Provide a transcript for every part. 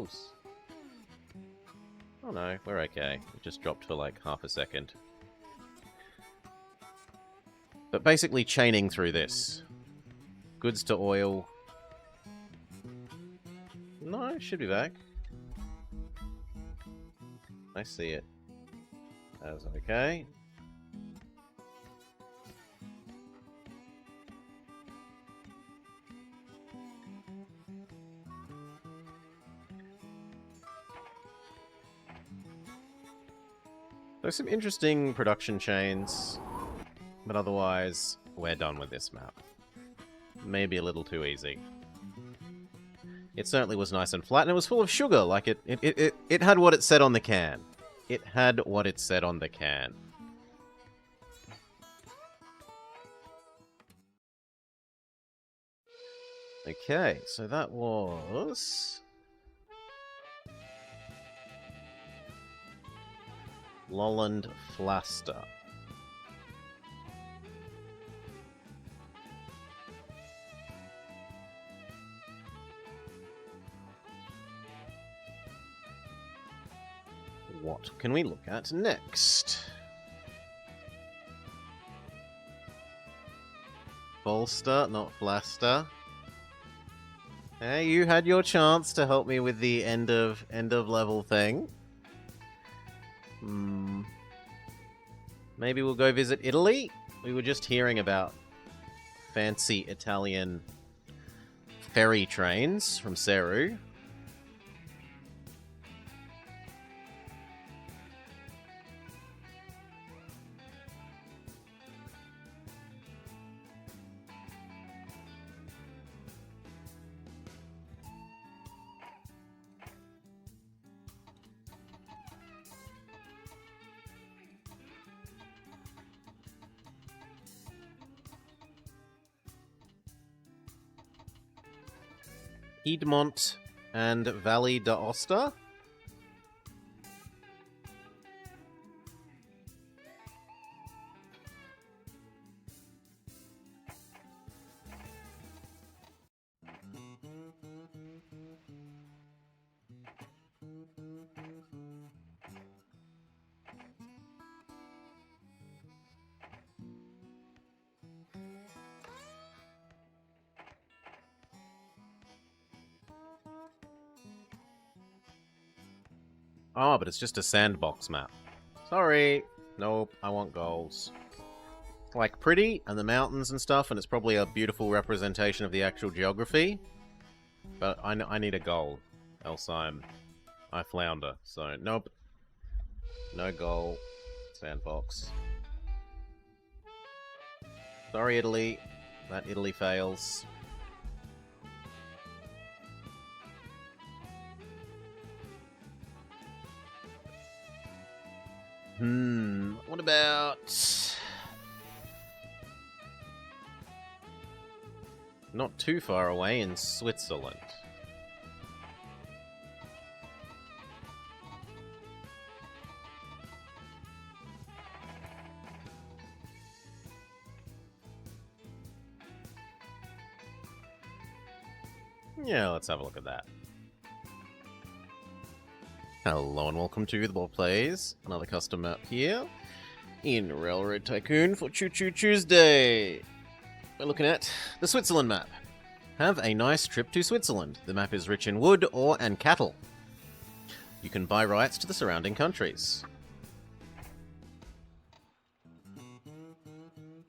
ourselves. Oh no, we're okay. It just dropped for like half a second. But basically chaining through this. Goods to oil. No, it should be back. I see it. That's okay. There's some interesting production chains, but otherwise, we're done with this map. Maybe a little too easy. It certainly was nice and flat, and it was full of sugar. Like, it had what it said on the can. It had what it said on the can. Okay, so that was... Lolland Flaster. What can we look at next? Bolster, not Flaster. Hey, you had your chance to help me with the end of level thing. Maybe we'll go visit Italy? We were just hearing about fancy Italian ferry trains from Ceru. Piedmont and Valley d'Aosta. Oh, but it's just a sandbox map. Sorry. Nope, I want goals. Like, pretty, and the mountains and stuff, and it's probably a beautiful representation of the actual geography. But I need a goal, else I flounder. So, nope. No goal. Sandbox. Sorry, Italy. That Italy fails. What about... Not too far away in Switzerland. Yeah, let's have a look at that. Hello and welcome to The Bob Plays, another custom map here in Railroad Tycoon for Choo Choo Tuesday. We're looking at the Switzerland map. Have a nice trip to Switzerland. The map is rich in wood, ore, and cattle. You can buy rights to the surrounding countries.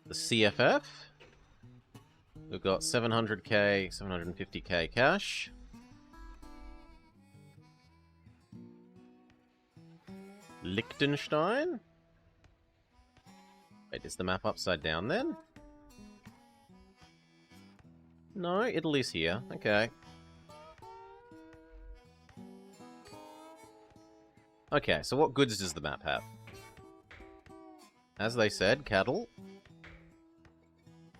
The CFF. We've got 700k, 750k cash. Liechtenstein? Wait, is the map upside down then? No, Italy's here. Okay. Okay, so what goods does the map have? As they said, cattle.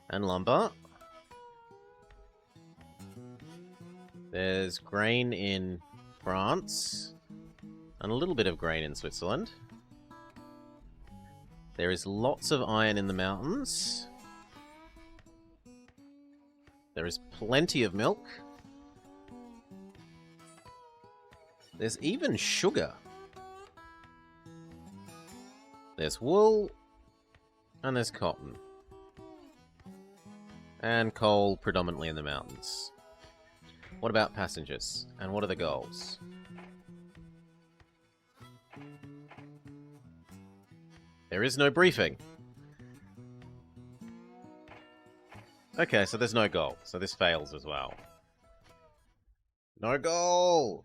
And lumber. There's grain in France. And a little bit of grain in Switzerland. There is lots of iron in the mountains. There is plenty of milk. There's even sugar. There's wool. And there's cotton. And coal predominantly in the mountains. What about passengers? And what are the goals? There is no briefing. Okay, so there's no goal. So this fails as well. No goal!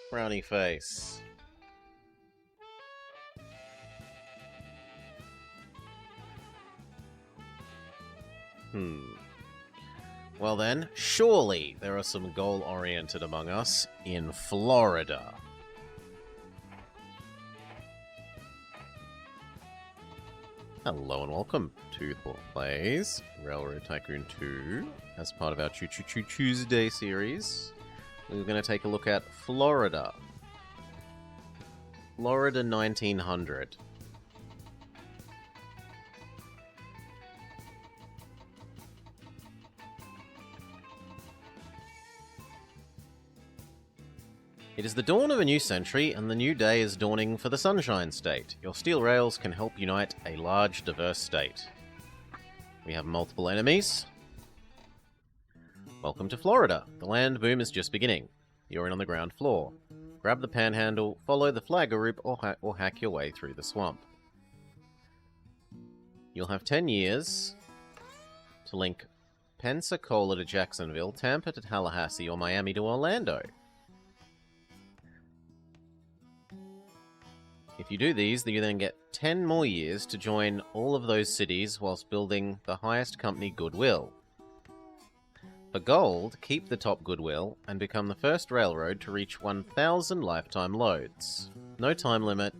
Brownie face. Well then, surely there are some goal-oriented among us in Florida. Hello and welcome to the Plays Railroad Tycoon 2 as part of our Choo Choo Choo Tuesday series. We're going to take a look at Florida. Florida 1900. It is the dawn of a new century, and the new day is dawning for the Sunshine State. Your steel rails can help unite a large, diverse state. We have multiple enemies. Welcome to Florida. The land boom is just beginning. You're in on the ground floor. Grab the panhandle, follow the flagger route, or hack your way through the swamp. You'll have 10 years to link Pensacola to Jacksonville, Tampa to Tallahassee, or Miami to Orlando. If you do these, you then get 10 more years to join all of those cities whilst building the highest company goodwill. For gold, keep the top goodwill and become the first railroad to reach 1,000 lifetime loads. No time limit,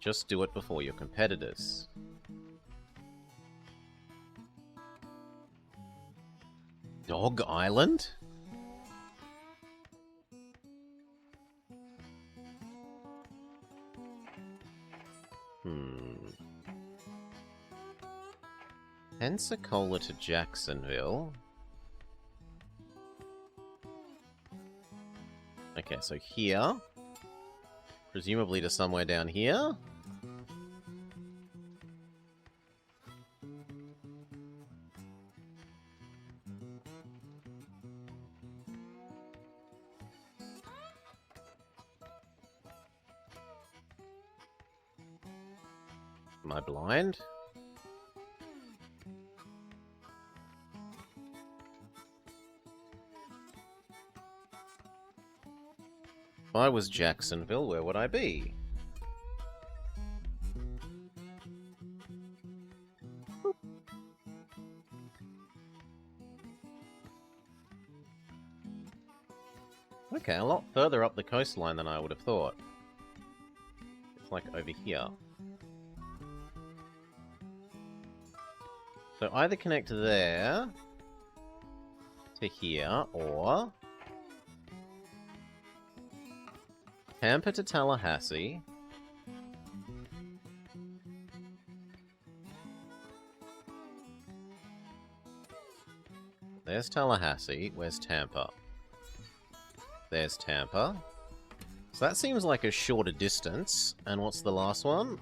just do it before your competitors. Dog Island? Pensacola to Jacksonville. Okay, so here. Presumably to somewhere down here. Am I blind? If I was Jacksonville, where would I be? Okay, a lot further up the coastline than I would have thought. It's like over here. So either connect there to here, or Tampa to Tallahassee. There's Tallahassee. Where's Tampa? There's Tampa. So that seems like a shorter distance. And what's the last one?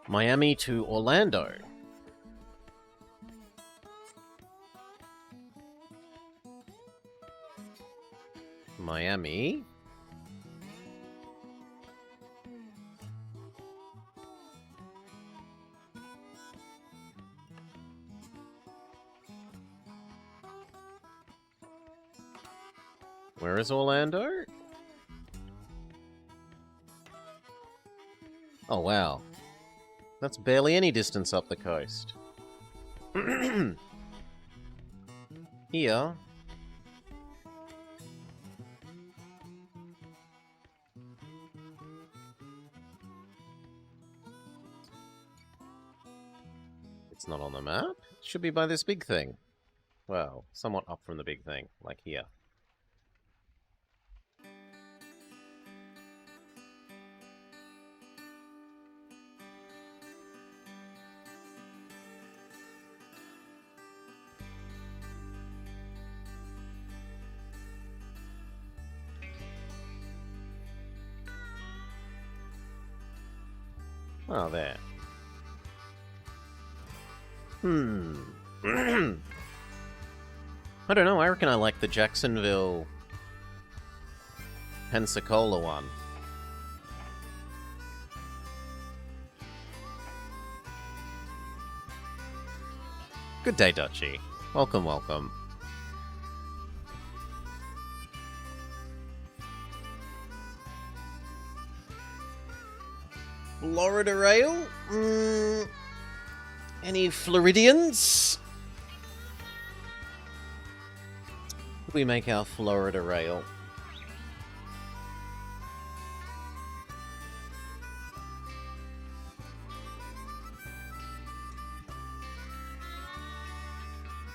Miami to Orlando. Miami. Where is Orlando? Oh, wow. That's barely any distance up the coast. Here. It's not on the map. It should be by this big thing. Well, somewhat up from the big thing, like here. Oh, there. I don't know, I reckon I like the Jacksonville Pensacola one. Good day, Dutchy. Welcome, welcome. Florida Rail? Any Floridians? We make our Florida Rail.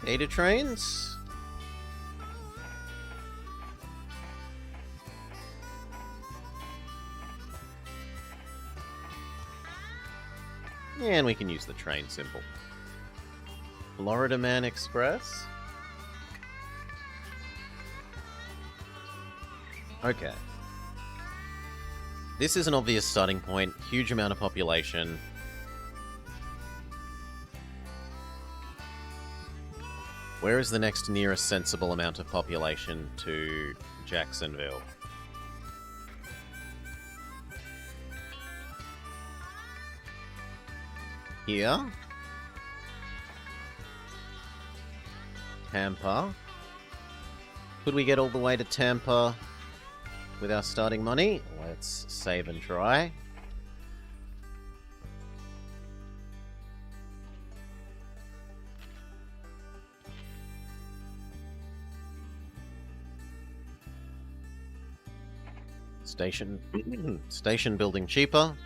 Ada trains? And we can use the train symbol. Florida Man Express? Okay. This is an obvious starting point. Huge amount of population. Where is the next nearest sensible amount of population to Jacksonville? Here? Tampa? Could we get all the way to Tampa with our starting money? Let's save and try. Station building cheaper.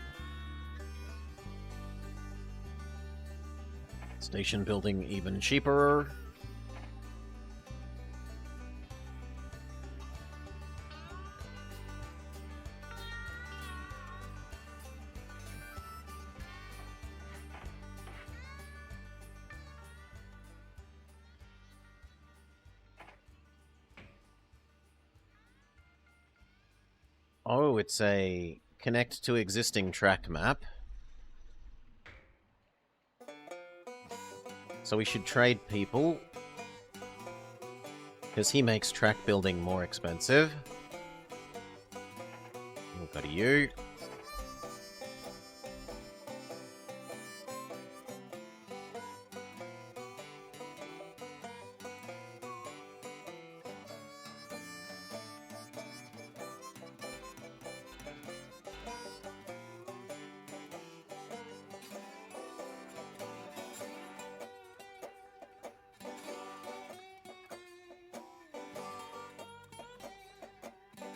Station building even cheaper. Oh, it's a connect to existing track map. So we should trade people, because he makes track building more expensive. We'll go to you.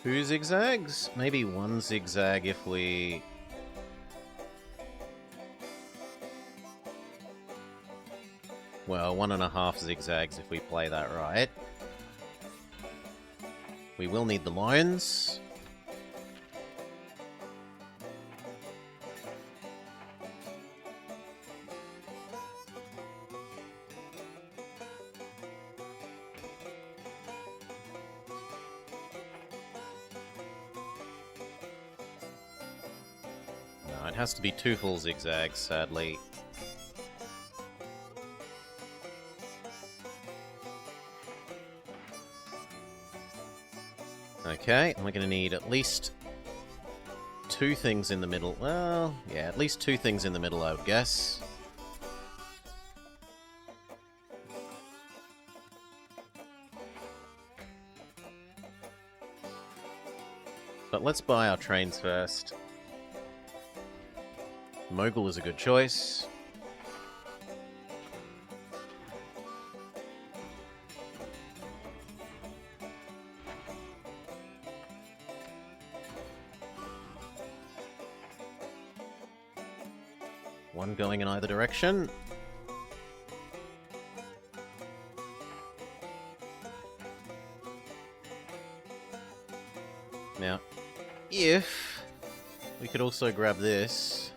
Two zigzags? Maybe one zigzag if we... Well, 1.5 zigzags if we play that right. We will need the lines. No, it has to be 2 full zigzags, sadly. Okay, and we're going to need at least 2 things in the middle. Well, yeah, at least 2 things in the middle, I would guess. But let's buy our trains first. Mogul is a good choice. One going in either direction. Now, if we could also grab this.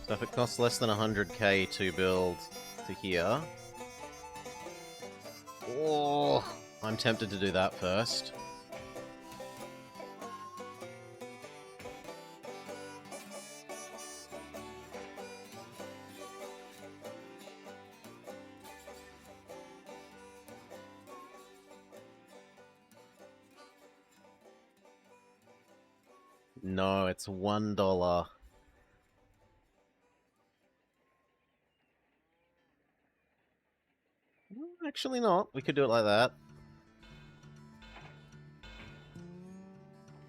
So if it costs less than 100k to build to here... Oh, I'm tempted to do that first. No, it's $1. Actually not. We could do it like that.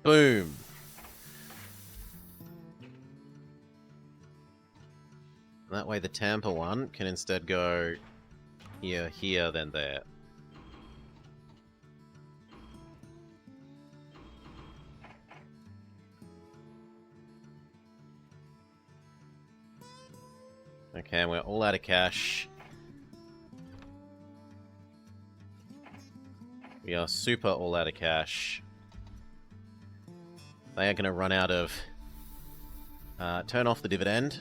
Boom. That way the Tampa one can instead go here, here, then there. Okay, we're all out of cash. We are super all out of cash. They are going to run out of... turn off the dividend.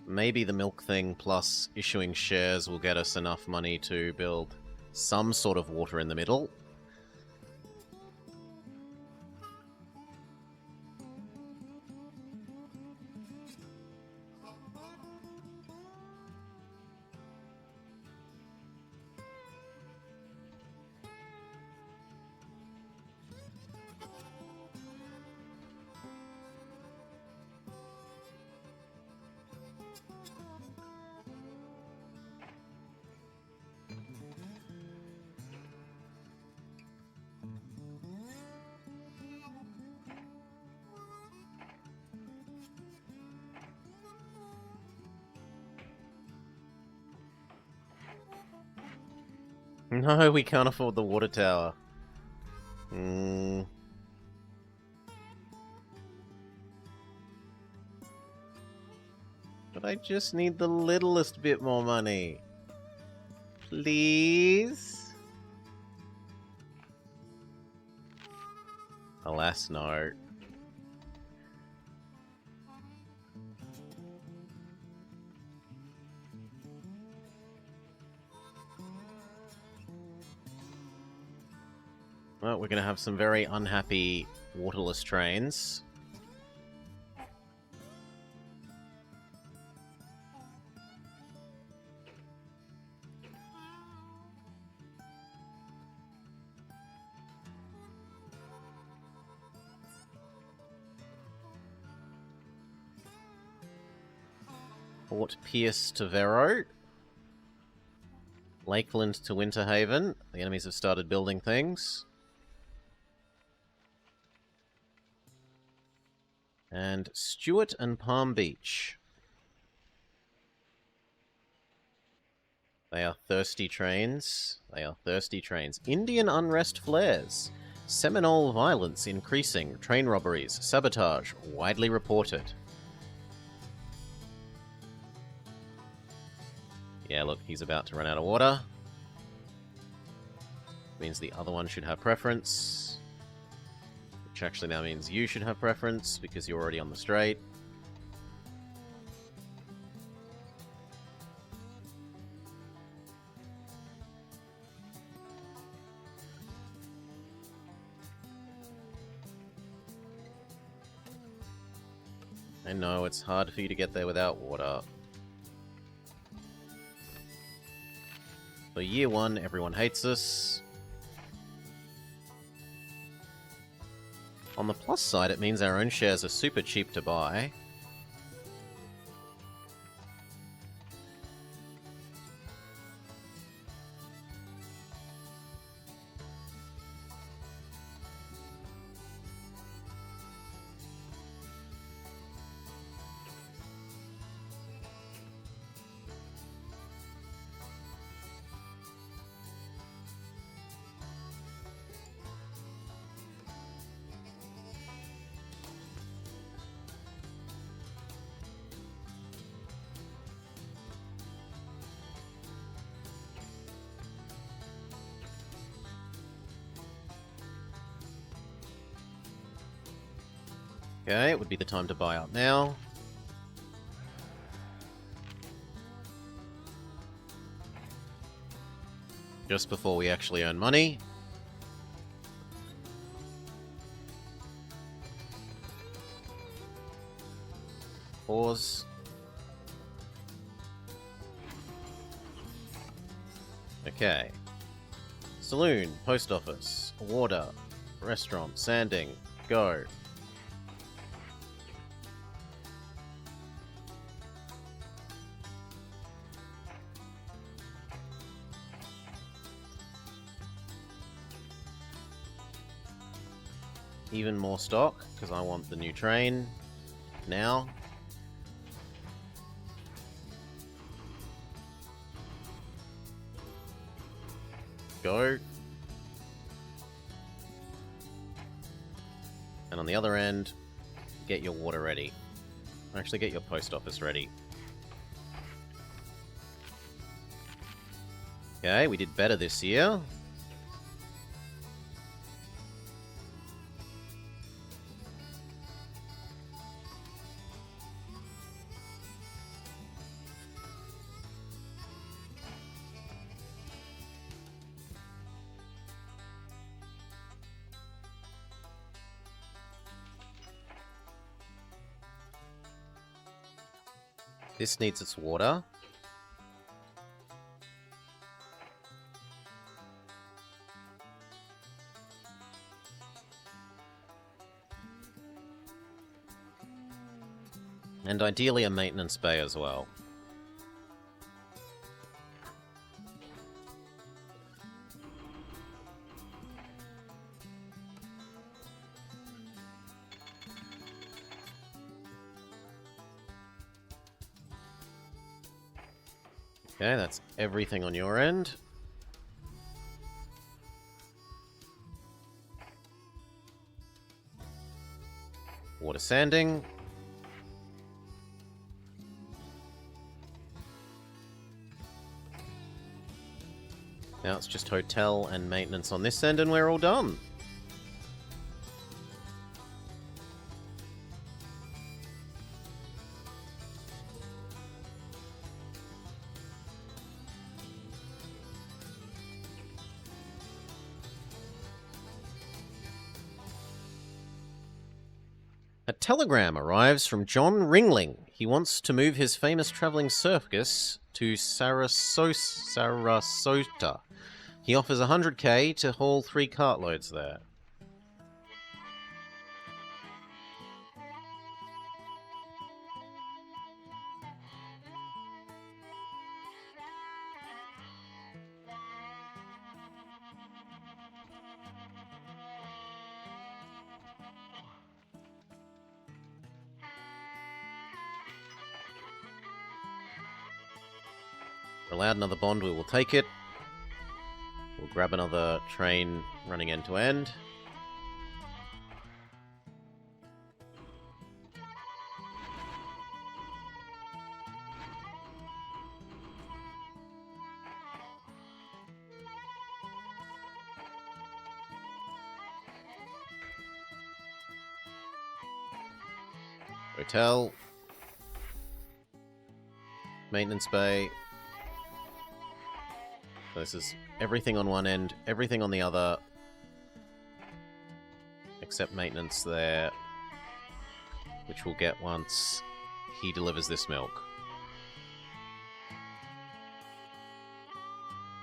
Maybe the milk thing plus issuing shares will get us enough money to build some sort of water in the middle. No, we can't afford the water tower. But I just need the littlest bit more money. Please? Alas, no. Well, we're going to have some very unhappy waterless trains. Port Pierce to Vero. Lakeland to Winterhaven. The enemies have started building things. And Stewart and Palm Beach. They are thirsty trains. They are thirsty trains. Indian unrest flares. Seminole violence increasing. Train robberies. Sabotage widely reported. Yeah, look, he's about to run out of water. Means the other one should have preference. Which actually now means you should have preference, because you're already on the straight. I know, it's hard for you to get there without water. For year one, everyone hates us. On the plus side, it means our own shares are super cheap to buy. Okay, it would be the time to buy up now. Just before we actually earn money. Pause. Okay. Saloon, post office, water, restaurant, sanding, go. Even more stock, because I want the new train now. Go. And on the other end, get your water ready. Actually, get your post office ready. Okay, we did better this year. This needs its water. And ideally a maintenance bay as well. Okay, that's everything on your end. Water sanding. Now it's just hotel and maintenance on this end and we're all done. A telegram arrives from John Ringling. He wants to move his famous travelling circus to Sarasota. He offers 100k to haul 3 cartloads there. We're allowed another bond, we will take it. We'll grab another train running end to end. Hotel. Maintenance bay. So this is everything on one end, everything on the other. Except maintenance there. Which we'll get once he delivers this milk.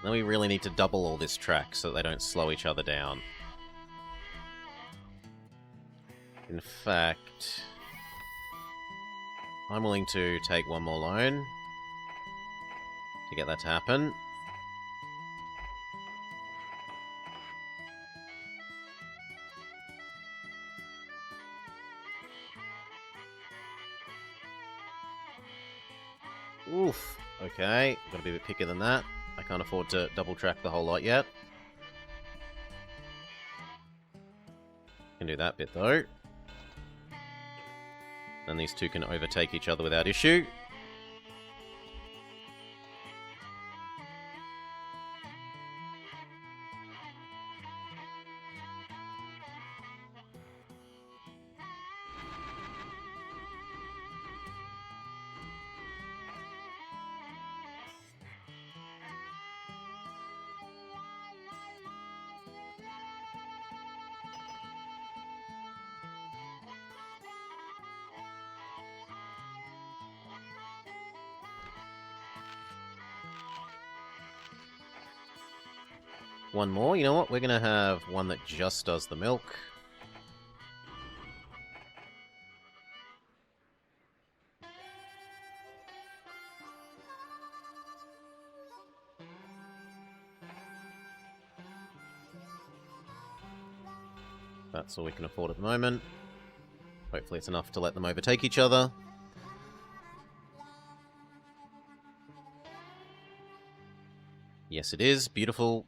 Then we really need to double all this track so that they don't slow each other down. In fact, I'm willing to take one more loan to get that to happen. Oof. Okay, gotta be a bit pickier than that. I can't afford to double track the whole lot yet. Can do that bit though. And these two can overtake each other without issue. one more. You know what? We're going to have one that just does the milk. That's all we can afford at the moment. Hopefully it's enough to let them overtake each other. Yes, it is. Beautiful.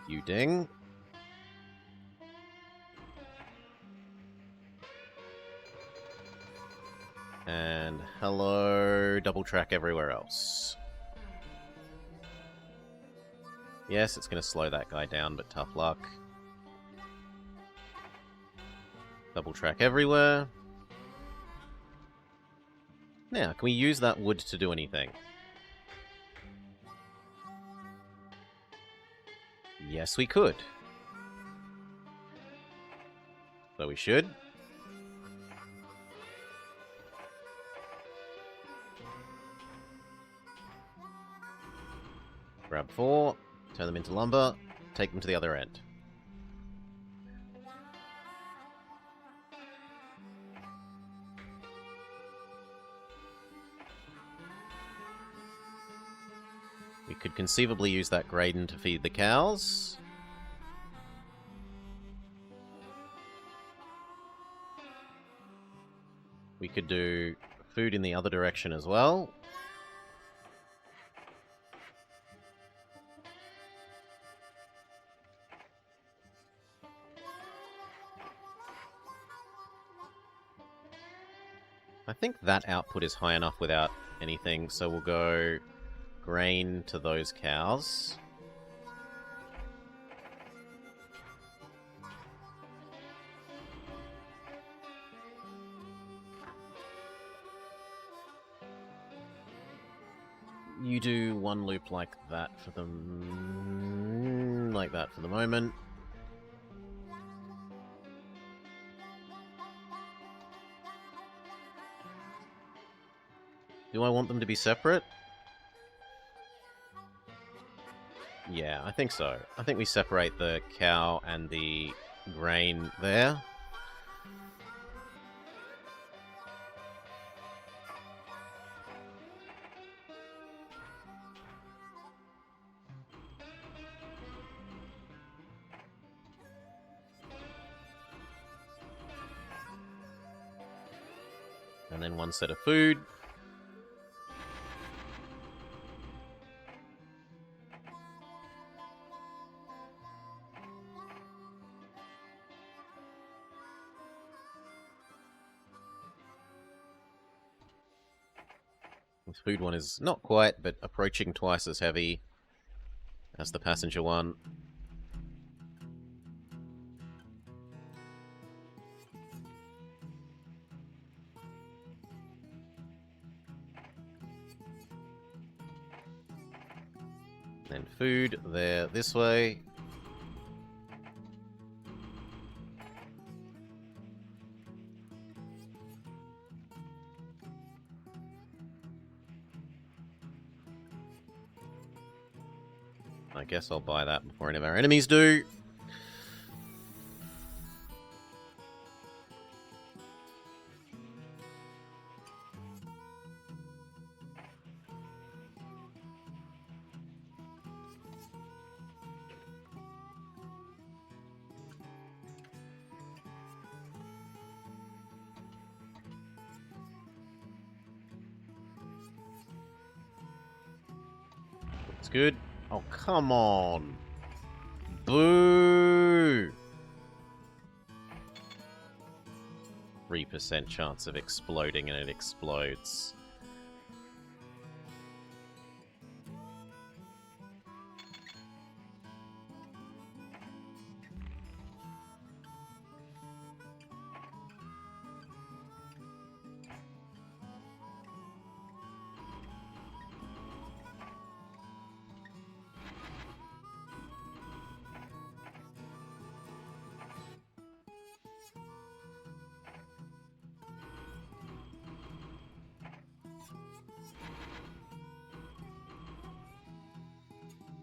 You ding. And hello, double track everywhere else. Yes, it's going to slow that guy down, but tough luck. Double track everywhere. Now, can we use that wood to do anything? Yes, we could. So we should. Grab 4, turn them into lumber, take them to the other end. We could conceivably use that graden to feed the cows. We could do food in the other direction as well. I think that output is high enough without anything, so we'll go grain to those cows. You do one loop like that for them, like that for the moment. Do I want them to be separate? Yeah, I think so. I think we separate the cow and the grain there. And then one set of food. The food one is not quite, but approaching twice as heavy as the passenger one. Then food there this way. I guess I'll buy that before any of our enemies do. It's good. Oh, come on. Boo! 3% chance of exploding and it explodes.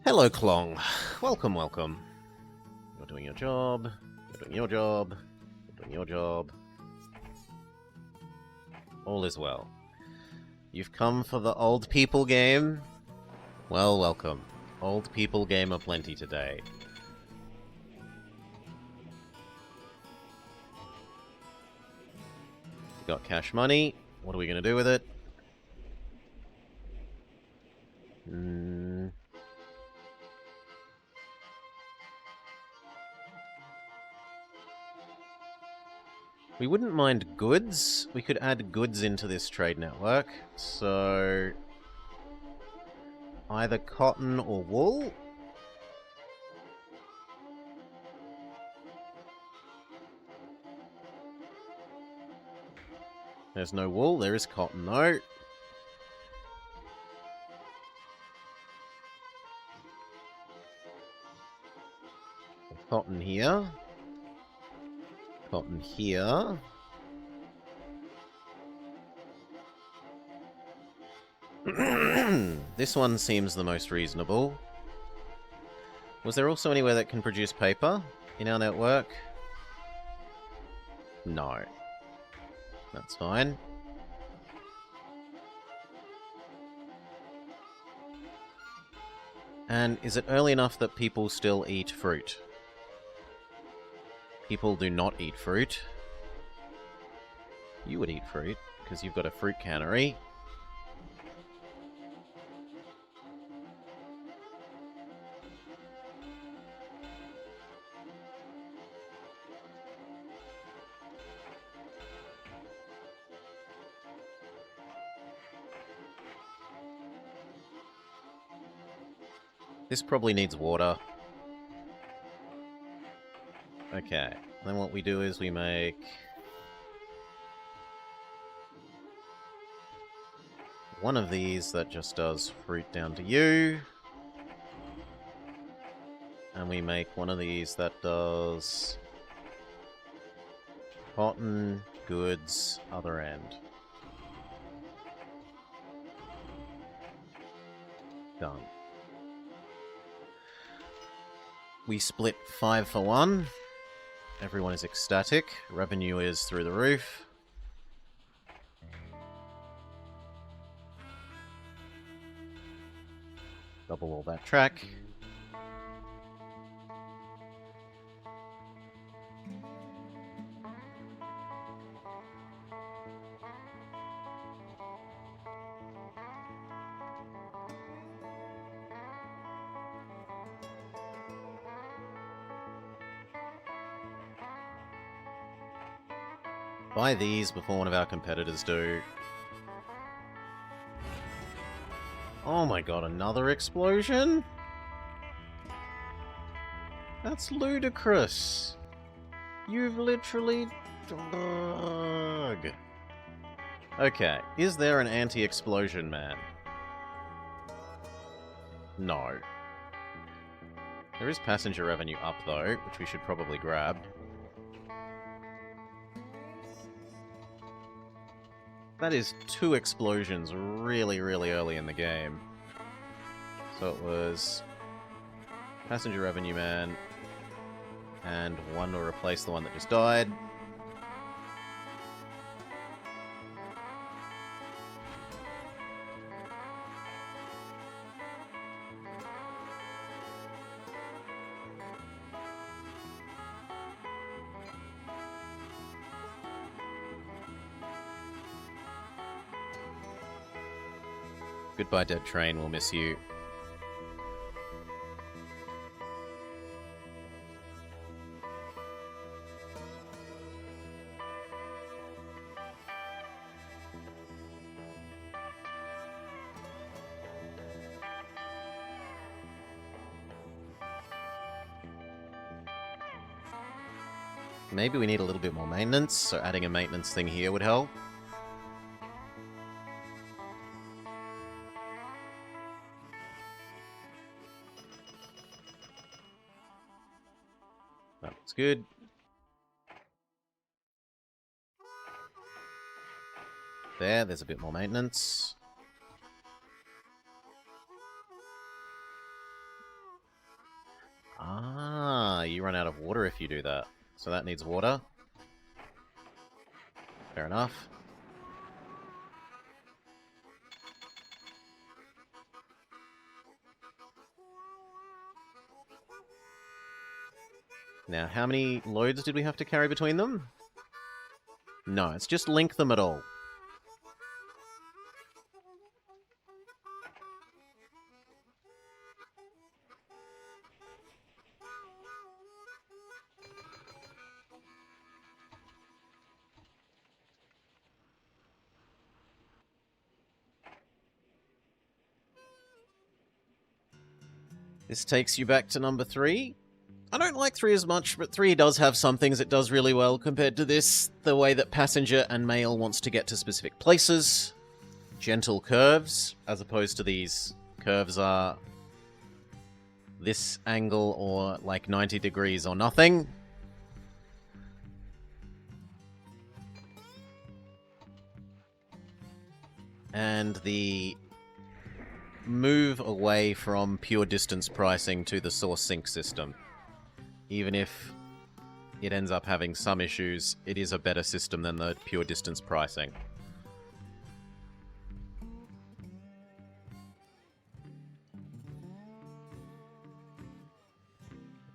Hello, Klong. Welcome, welcome. You're doing your job. You're doing your job. You're doing your job. All is well. You've come for the old people game? Well, welcome. Old people game aplenty today. We got cash money. What are we going to do with it? We wouldn't mind goods. We could add goods into this trade network. So either cotton or wool. There's no wool. There is cotton, though. Cotton here. Cotton here. This one seems the most reasonable. Was there also anywhere that can produce paper in our network? No. That's fine. And is it early enough that people still eat fruit? People do not eat fruit. You would eat fruit, because you've got a fruit cannery. This probably needs water. Okay, then what we do is we make one of these that just does fruit down to you. And we make one of these that does cotton, goods, other end. Done. We split 5 for 1. Everyone is ecstatic. Revenue is through the roof. Double all that track. Buy these before one of our competitors do. Oh my god, another explosion? That's ludicrous. You've literally... Ugh. Okay, is there an anti-explosion man? No. There is passenger revenue up, though, which we should probably grab. That is 2 explosions really, really early in the game. So it was passenger revenue man, and one to replace the one that just died. Goodbye, dead train. We'll miss you. Maybe we need a little bit more maintenance, so adding a maintenance thing here would help. That looks good. There's a bit more maintenance. run out of water if you do that. So that needs water. Fair enough. Now, how many loads did we have to carry between them? No, it's just link them at all. This takes you back to number 3. I don't like 3 as much, but 3 does have some things it does really well compared to this. The way that passenger and mail wants to get to specific places. Gentle curves, as opposed to these curves are this angle or like 90 degrees or nothing. And the move away from pure distance pricing to the source sync system. Even if it ends up having some issues, it is a better system than the pure distance pricing.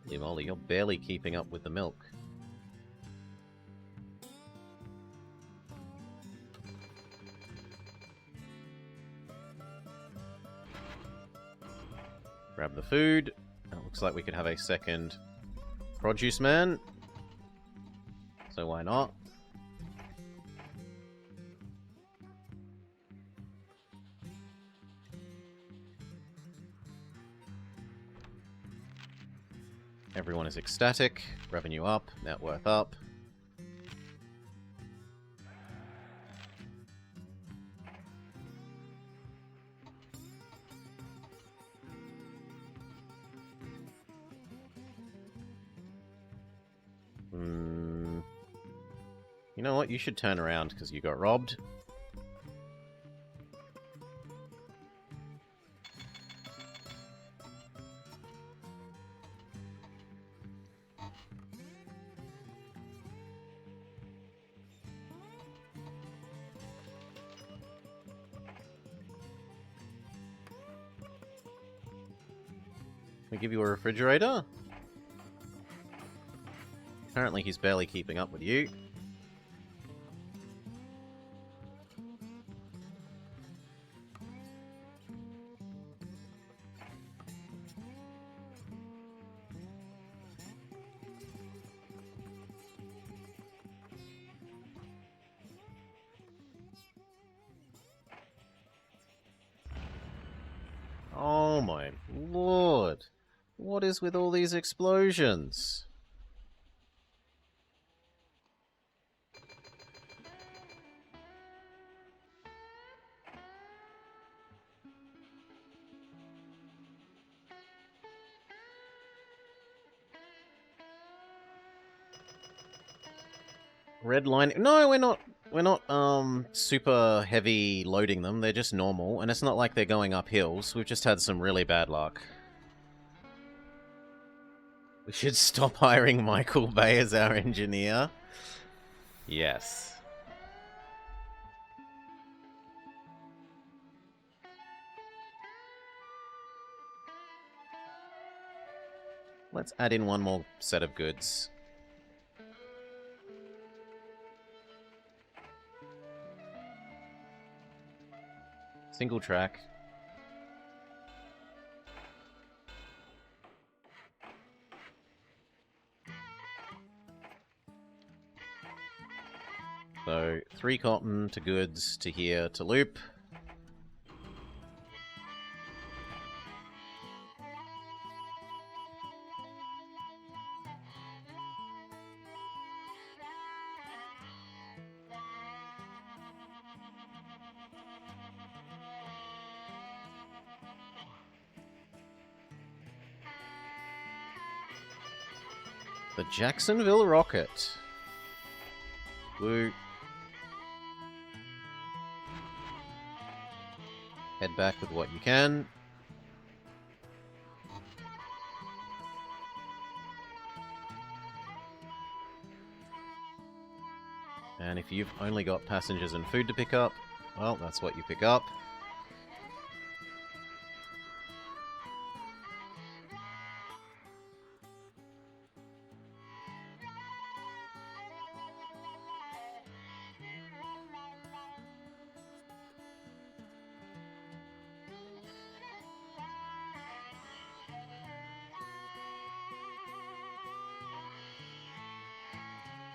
Holy moly, you're barely keeping up with the milk. Grab the food. It looks like we could have a second produce man. So why not? Everyone is ecstatic. Revenue up. Net worth up. You know what? You should turn around because you got robbed. Can we give you a refrigerator? Apparently he's barely keeping up with you. Oh my lord. What is with all these explosions? Red line. No, we're not. We're not super heavy loading them. They're just normal, and it's not like they're going up hills. We've just had some really bad luck. We should stop hiring Michael Bay as our engineer. Yes. Let's add in one more set of goods. Single track. So, 3 cotton to goods to here to loop. The Jacksonville Rocket. Woo. Head back with what you can. And if you've only got passengers and food to pick up, well, that's what you pick up.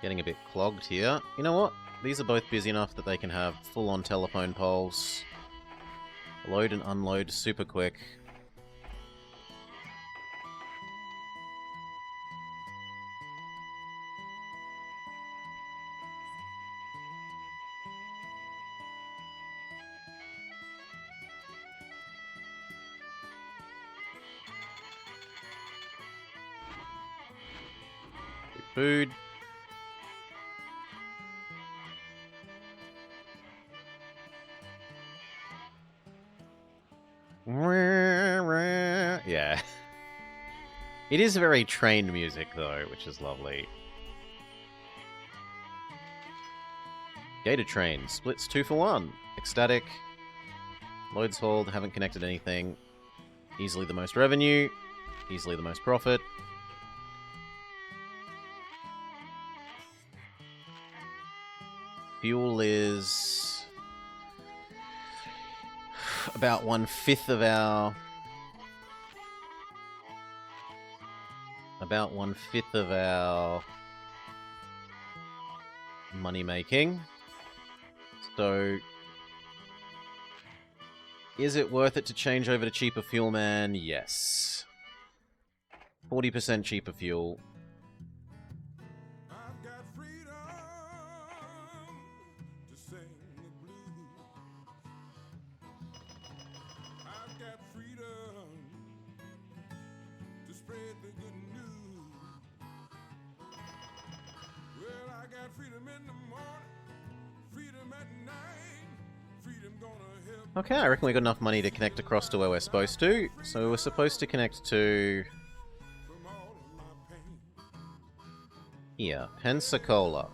Getting a bit clogged here. You know what? These are both busy enough that they can have full-on telephone poles. Load and unload super quick. Food. Yeah. It is very train music, though, which is lovely. Gator train. Splits 2 for 1. Ecstatic. Loads hauled. Haven't connected anything. Easily the most revenue. Easily the most profit. Fuel is about 1/5 of our... About 1/5 of our money making. So, is it worth it to change over to cheaper fuel, man? Yes. 40% cheaper fuel. Okay, I reckon we got enough money to connect across to where we're supposed to. So we're supposed to connect to... here, Pensacola.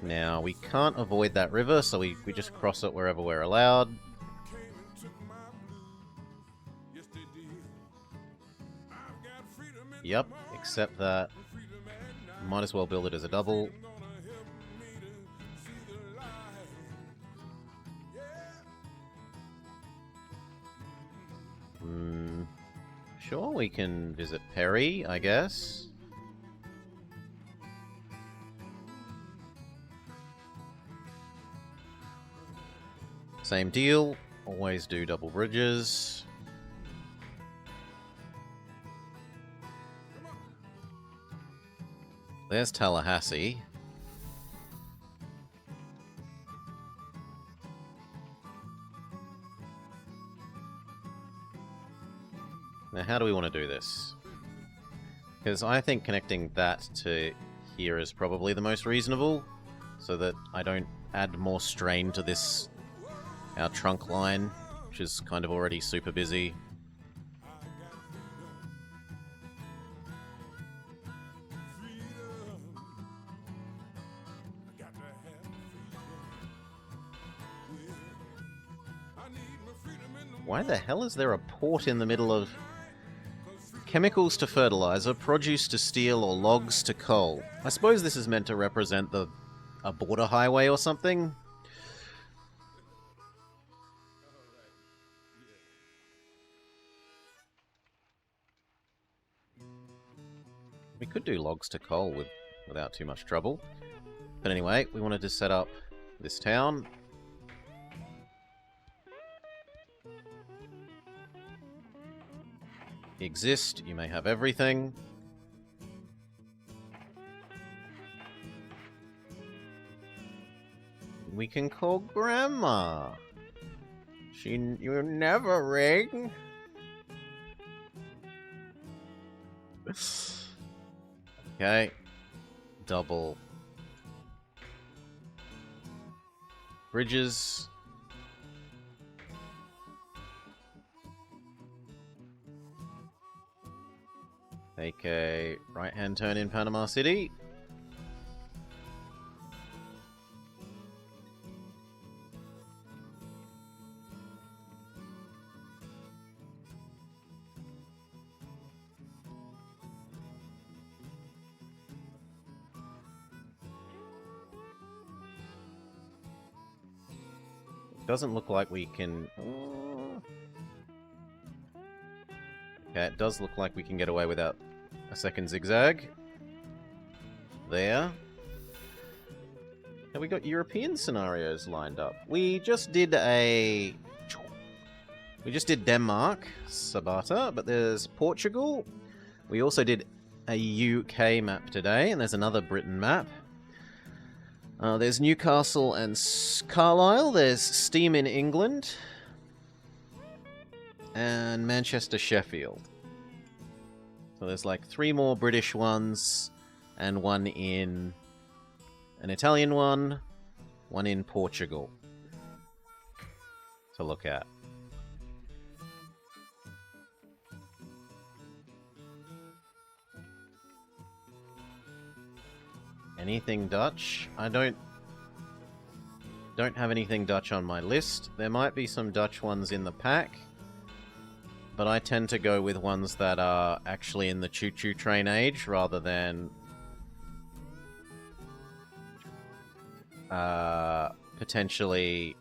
Now, we can't avoid that river, so we just cross it wherever we're allowed. Yep, except that might as well build it as a double. Sure, we can visit Perry, I guess. Same deal. Always do double bridges. There's Tallahassee. Now, how do we want to do this? Because I think connecting that to here is probably the most reasonable, so that I don't add more strain to this, our trunk line, which is kind of already super busy. Why the hell is there a port in the middle of... chemicals to fertilizer, produce to steel, or logs to coal? I suppose this is meant to represent a border highway or something? We could do logs to coal without too much trouble. But anyway, we wanted to set up this town. Exist, you may have everything. We can call Grandma. You never ring. Okay. Double bridges. Take a right-hand turn in Panama City. Doesn't look like we can... Okay, it does look like we can get away without a second zigzag. There. And we got European scenarios lined up. We just did Denmark, Sabata, but there's Portugal. We also did a UK map today, and there's another Britain map. There's Newcastle and Carlisle. There's Steam in England. And Manchester, Sheffield. So there's like 3 more British ones, and one in... an Italian one in Portugal to look at. Anything Dutch? I don't have anything Dutch on my list. There might be some Dutch ones in the pack, but I tend to go with ones that are actually in the choo-choo train age rather than potentially...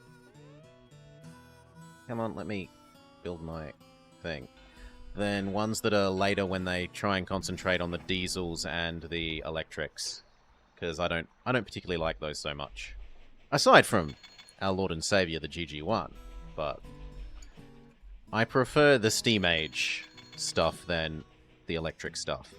Come on, let me build my thing. Then ones that are later when they try and concentrate on the diesels and the electrics. Because I don't particularly like those so much. Aside from our Lord and Savior, the GG1. But I prefer the Steam Age stuff than the electric stuff.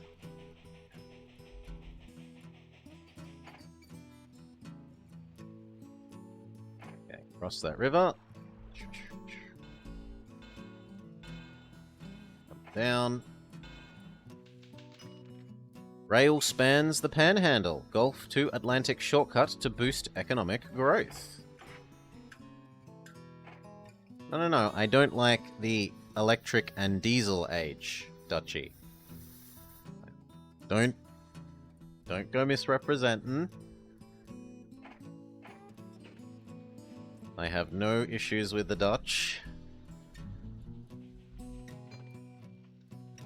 Okay, cross that river. Come down. Rail spans the Panhandle. Gulf to Atlantic shortcut to boost economic growth. No. I don't like the electric and diesel age, Dutchy. Don't go misrepresenting. I have no issues with the Dutch.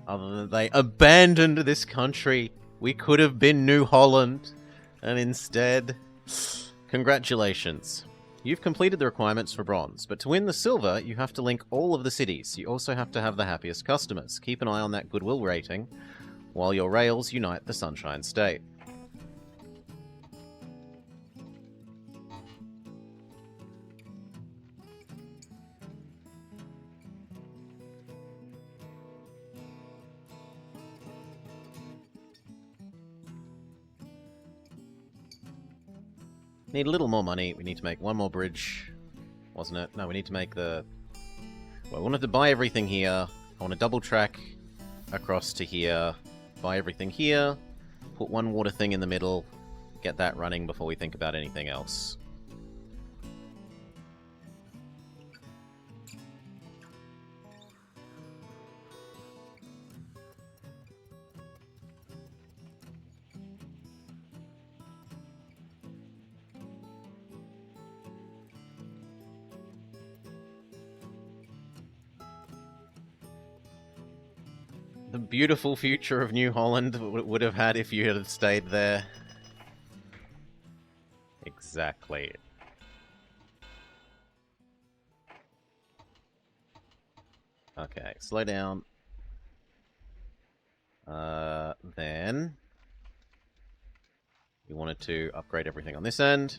Other than they abandoned this country. We could have been New Holland, and instead... Congratulations. You've completed the requirements for bronze, but to win the silver, you have to link all of the cities. You also have to have the happiest customers. Keep an eye on that goodwill rating, while your rails unite the Sunshine State. Need a little more money. We need to make one more bridge, wasn't it? No, we need to make the... Well, I wanted to buy everything here. I want to double track across to here, buy everything here, put one water thing in the middle, get that running before we think about anything else. The beautiful future of New Holland would have had if you had stayed there. Exactly. Okay, slow down. Then... we wanted to upgrade everything on this end.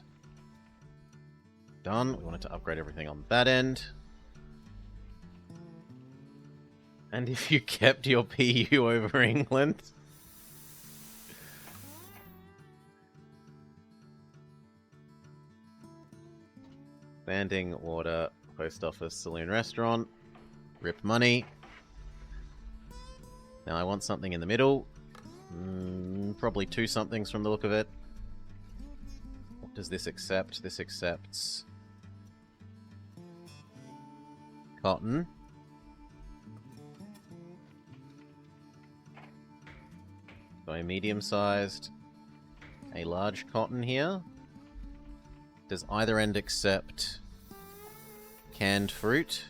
Done. We wanted to upgrade everything on that end. And if you kept your PU over England... Standing water, post office, saloon, restaurant. Rip money. Now I want something in the middle. Probably 2 somethings from the look of it. What does this accept? This accepts cotton. So a medium-sized, a large cotton here. Does either end accept canned fruit?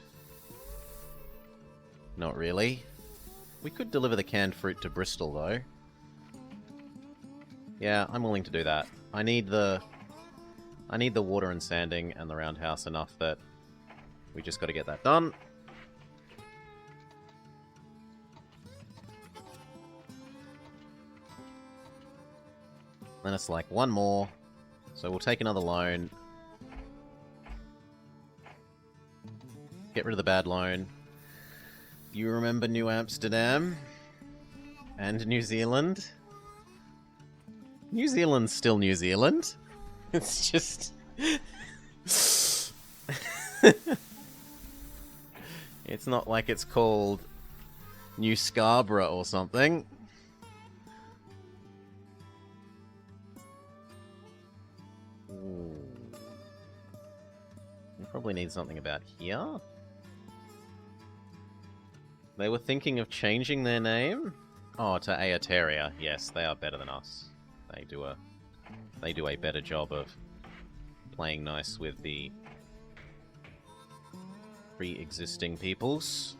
Not really. We could deliver the canned fruit to Bristol, though. Yeah, I'm willing to do that. I need the water and sanding and the roundhouse enough that we just got to get that done. Then it's like one more. So we'll take another loan. Get rid of the bad loan. You remember New Amsterdam? And New Zealand? New Zealand's still New Zealand. It's just... It's not like it's called New Scarborough or something. We probably need something about here. They were thinking of changing their name? Oh, to Aoteria. Yes, they are better than us. They do a better job of playing nice with the pre-existing peoples.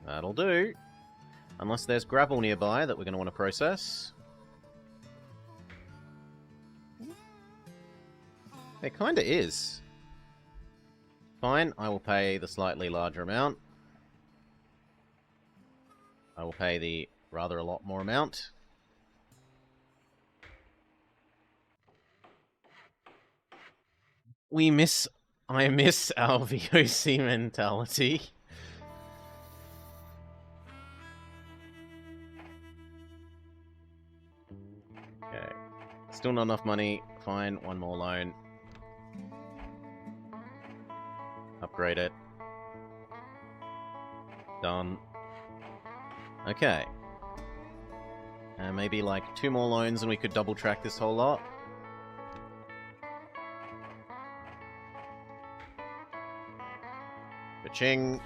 That'll do. Unless there's gravel nearby that we're going to want to process. There kinda is. Fine, I will pay the slightly larger amount. I will pay the rather a lot more amount. I miss our VOC mentality. Okay. Still not enough money. Fine, one more loan. Upgrade it. Done. Okay. And maybe like 2 more loans and we could double track this whole lot. Ba-ching.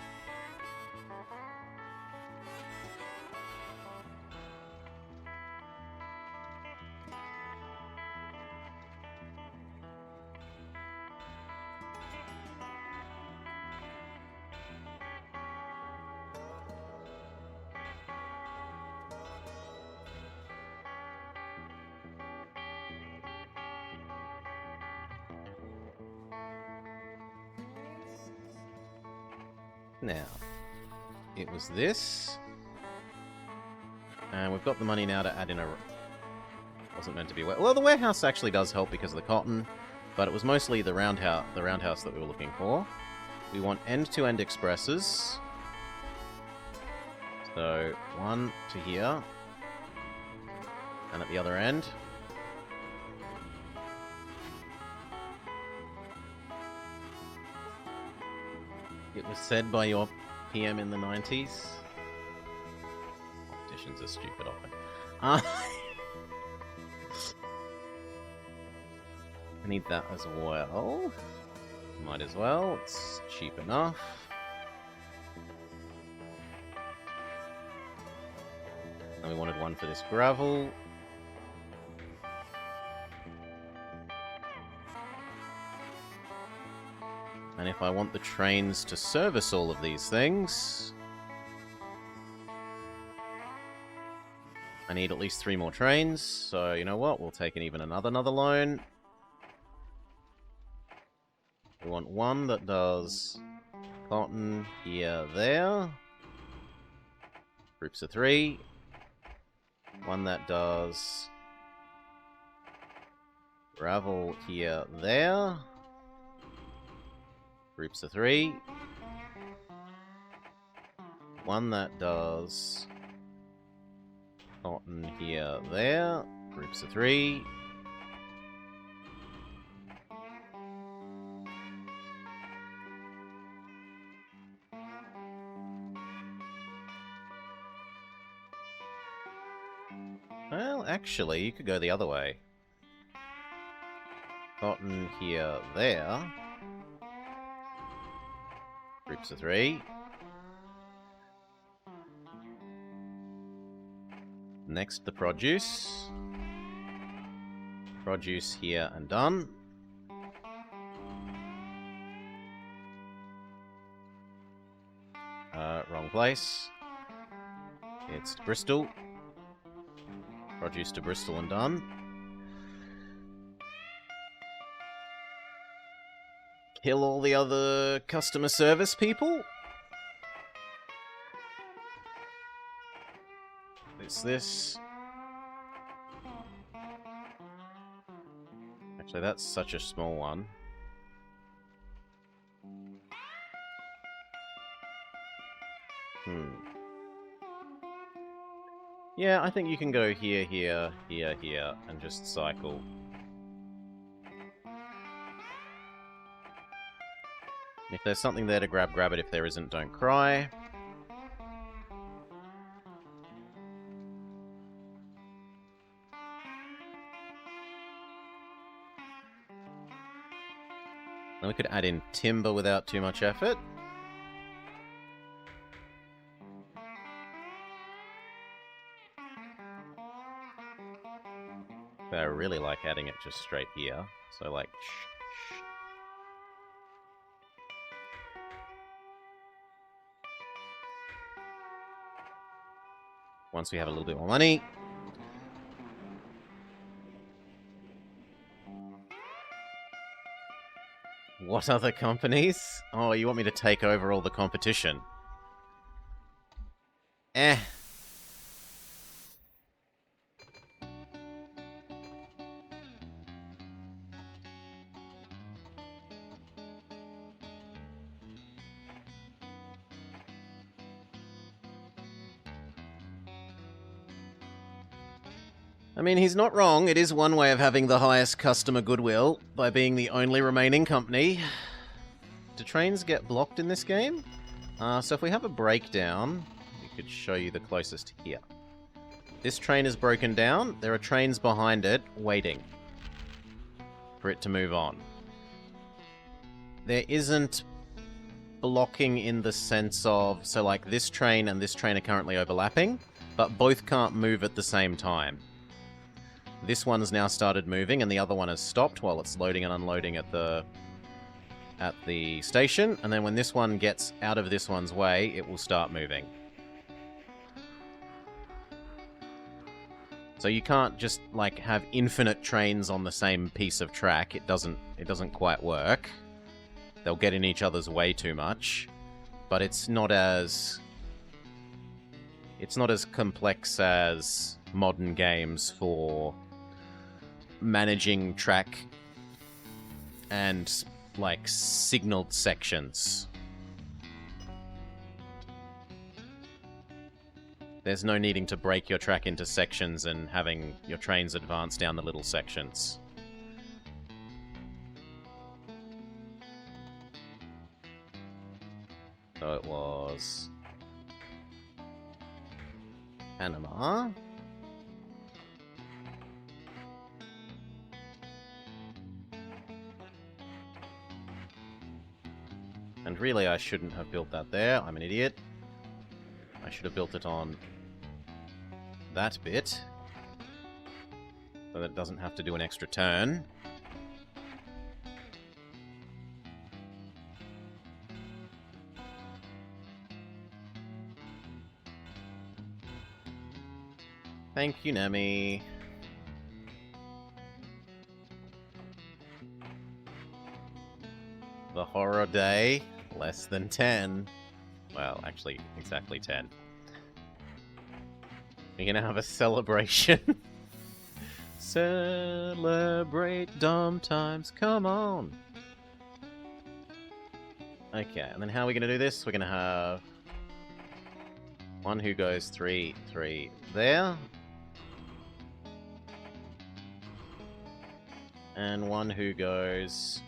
Now, it was this. And we've got the money now to add in a... Wasn't meant to be... Well, the warehouse actually does help because of the cotton, but it was mostly the roundhouse that we were looking for. We want end-to-end expresses. So, 1 to here. And at the other end. It was said by your PM in the 90s. Politicians are stupid often. I need that as well. Might as well. It's cheap enough. And we wanted one for this gravel. And if I want the trains to service all of these things, I need at least 3 more trains. So, you know what? We'll take even another loan. We want one that does cotton here, there. Groups of 3. One that does gravel here, there. Groups of 3. One that does Cotton here, there. Groups of 3. Well, actually, you could go the other way. Cotton here, there. Groups of 3. Next, the produce. Produce here and done. Wrong place. It's to Bristol. Produce to Bristol and done. Kill all the other customer service people. This. Actually, that's such a small one. Yeah, I think you can go here, here, here, here, and just cycle. If there's something there to grab, grab it. If there isn't, don't cry. Then we could add in timber without too much effort. But I really like adding it just straight here. So like... Once we have a little bit more money. What other companies? Oh, you want me to take over all the competition? Eh. I mean, he's not wrong. It is one way of having the highest customer goodwill, by being the only remaining company. Do trains get blocked in this game? So if we have a breakdown, we could show you the closest here. This train is broken down. There are trains behind it waiting for it to move on. There isn't blocking in the sense of... So like this train and this train are currently overlapping, but both can't move at the same time. This one's now started moving, and the other one has stopped while it's loading and unloading at the station. And then when this one gets out of this one's way, it will start moving. So you can't just like have infinite trains on the same piece of track. It doesn't quite work. They'll get in each other's way too much. But it's not as complex as modern games for managing track and like signaled sections. There's no needing to break your track into sections and having your trains advance down the little sections. So it was Panama. And really, I shouldn't have built that there. I'm an idiot. I should have built it on that bit, so that it doesn't have to do an extra turn. Thank you, Nemi. The horror day, less than 10. Well, actually, exactly 10. We're gonna have a celebration. Celebrate dumb times, come on! Okay, and then how are we gonna do this? We're gonna have one who goes 3, 3 there. and one who goes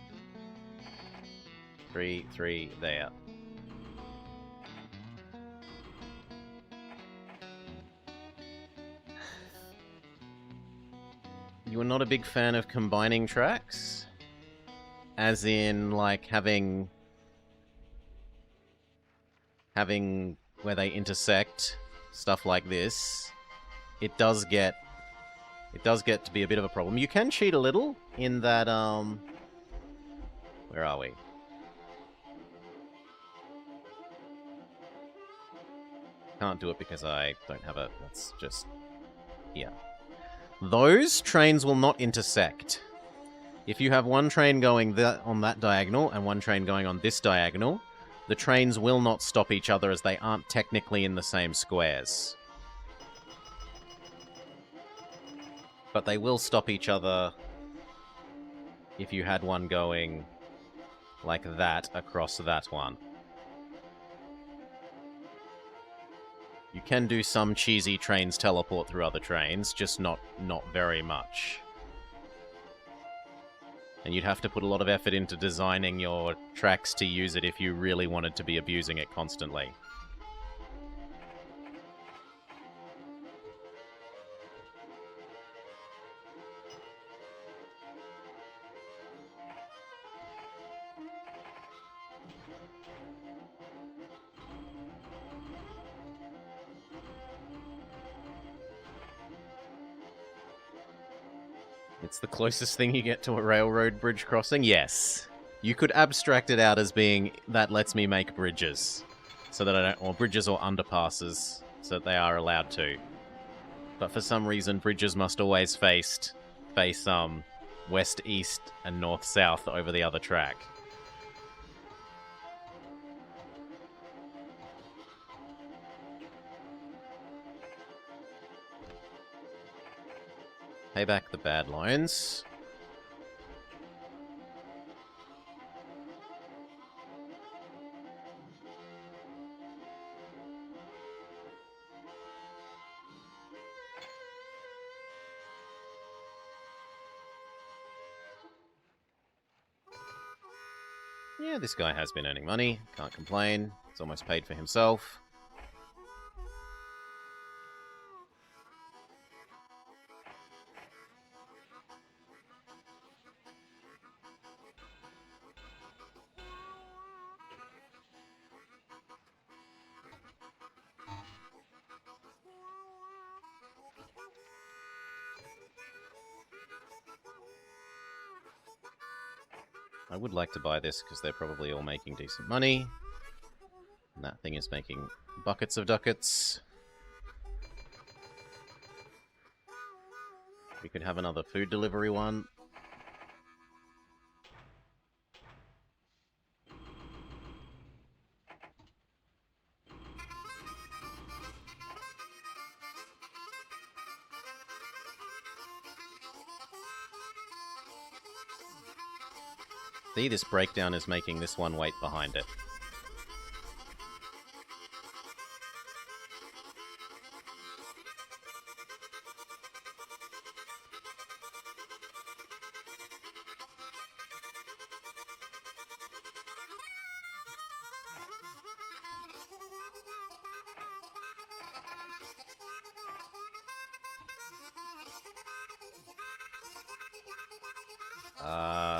3, 3 there. You're not a big fan of combining tracks? As in, like, having where they intersect, stuff like this. It does get to be a bit of a problem. You can cheat a little in that, where are we? Can't do it because I don't have a... Let's just... Yeah. Those trains will not intersect. If you have one train going on that diagonal and one train going on this diagonal, the trains will not stop each other as they aren't technically in the same squares. But they will stop each other if you had one going like that across that one. You can do some cheesy trains teleport through other trains, just not very much. And you'd have to put a lot of effort into designing your tracks to use it if you really wanted to be abusing it constantly. It's the closest thing you get to a railroad bridge crossing? Yes. You could abstract it out as being, that lets me make bridges. So that I don't... Or bridges or underpasses, so that they are allowed to. But for some reason, bridges must always face west, east, and north, south over the other track. Pay back the bad loans. Yeah, this guy has been earning money. Can't complain. He's almost paid for himself. I would like to buy this because they're probably all making decent money. And that thing is making buckets of ducats. We could have another food delivery one. See, this breakdown is making this one wait behind it.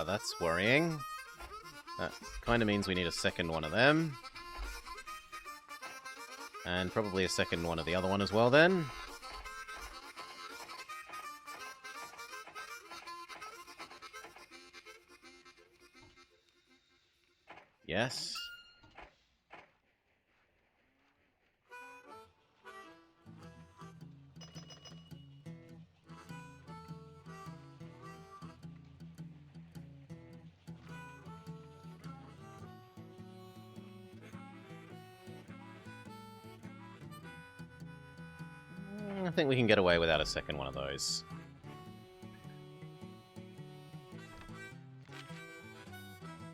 That's worrying. That kind of means we need a second one of them. And probably a second one of the other one as well, then. Yes. I think we can get away without a second one of those.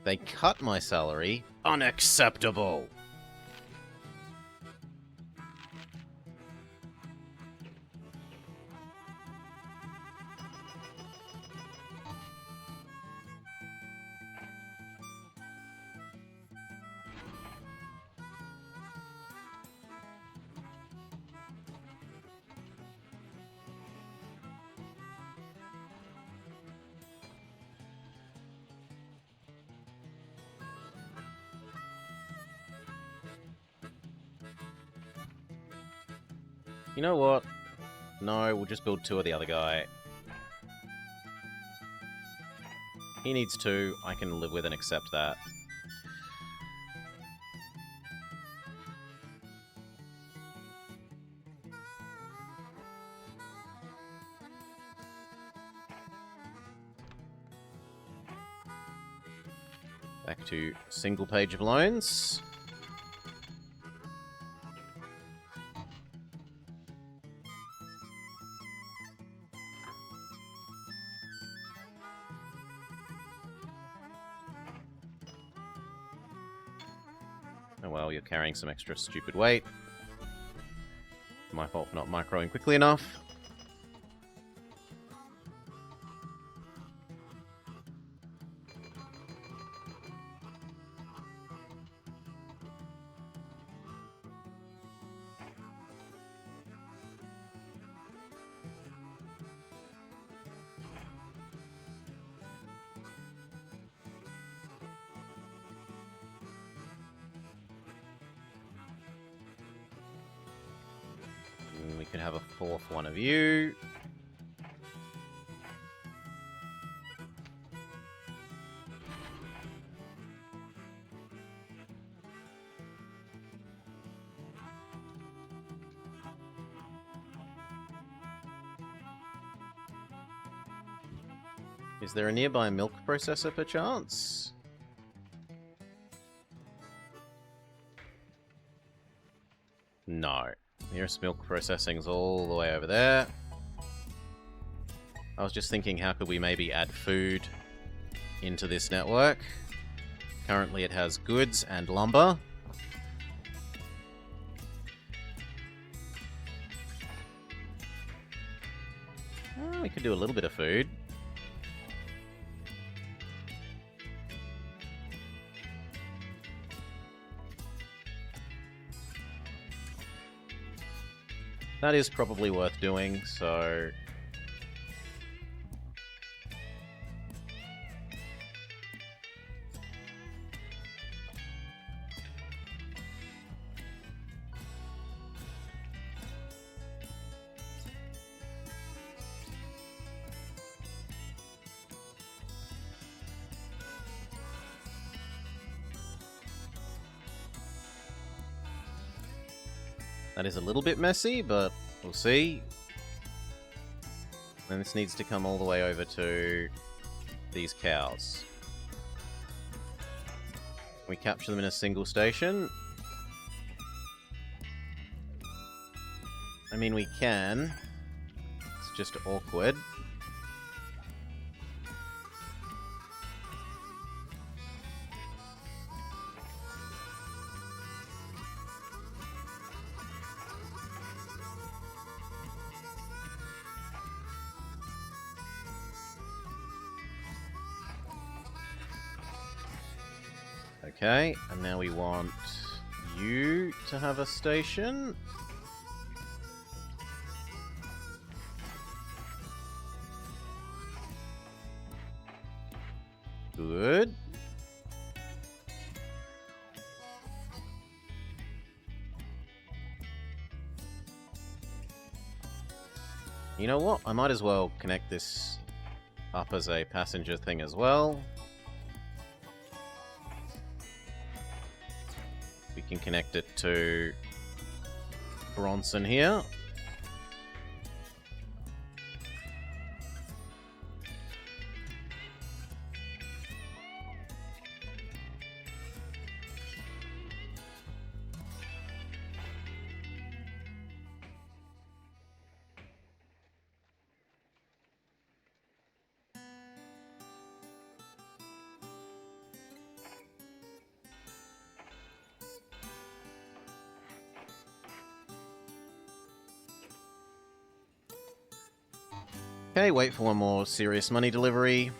They cut my salary. Unacceptable! You know what? No, we'll just build 2 of the other guy. He needs 2. I can live with and accept that. Back to single page of loans. Oh well, you're carrying some extra stupid weight. My fault for not microing quickly enough. We could have a 4th one of you. Is there a nearby milk processor, perchance? No. Nearest milk processing's all the way over there. I was just thinking, how could we maybe add food into this network? Currently it has goods and lumber. Oh, we could do a little bit of food. That is probably worth doing, so... That is a little bit messy, but we'll see. And this needs to come all the way over to these cows. We capture them in a single station. I mean, we can. It's just awkward. Okay, and now we want you to have a station. Good. You know what? I might as well connect this up as a passenger thing as well. We can connect it to Bronson here. Okay, wait for one more serious money delivery.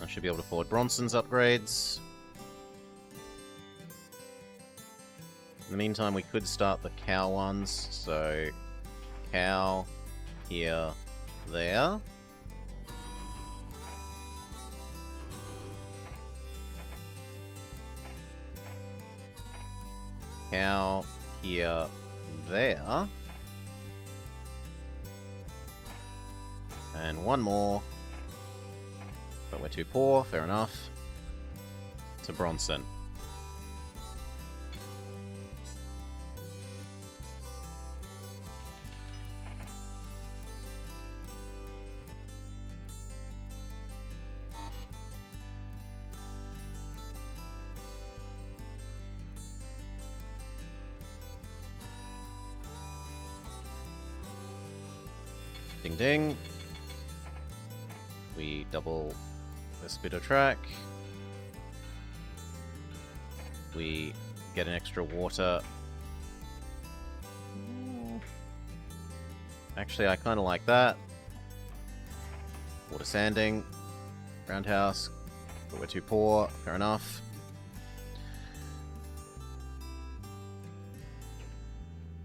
I should be able to afford Bronson's upgrades. In the meantime, we could start the cow ones. So, cow, here, there. Cow here, there. And one more. But we're too poor, fair enough. To Bronson. Ding ding. We double this bit of track. We get an extra water. Actually, I kind of like that. Water sanding. Roundhouse. But we're too poor. Fair enough.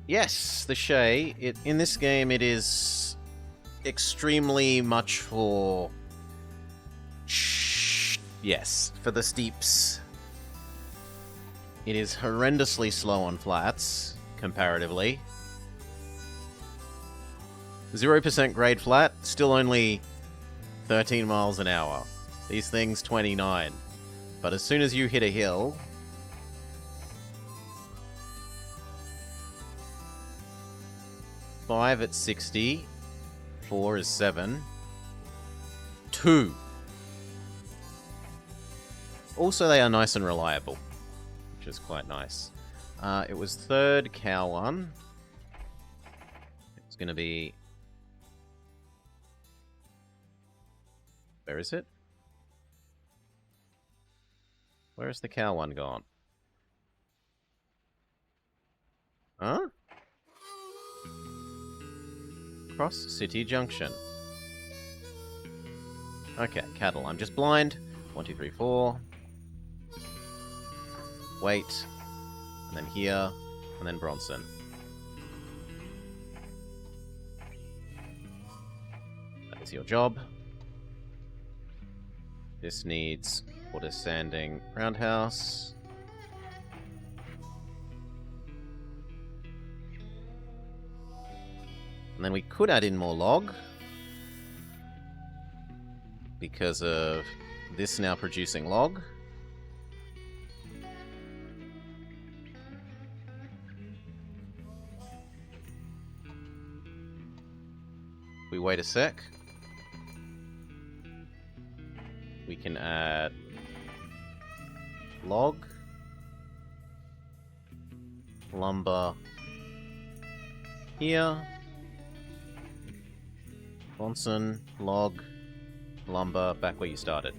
Yes, the Shay. In this game, it is extremely much for... Yes, for the steeps. It is horrendously slow on flats, comparatively. 0% grade flat, still only 13 miles an hour. These things, 29. But as soon as you hit a hill... 5 at 60. 4 is 7. 2. Also, they are nice and reliable, which is quite nice. It was third cow one. It's going to be... Where is it? Where is the cow one gone? Huh? Cross City Junction. Okay, cattle. I'm just blind. 1, 2, 3, 4. Wait. And then here. And then Bronson. That is your job. This needs water sanding roundhouse. And then we could add in more log. Because of this now producing log. We wait a sec. We can add log, lumber here, Bronson, log, lumber, back where you started.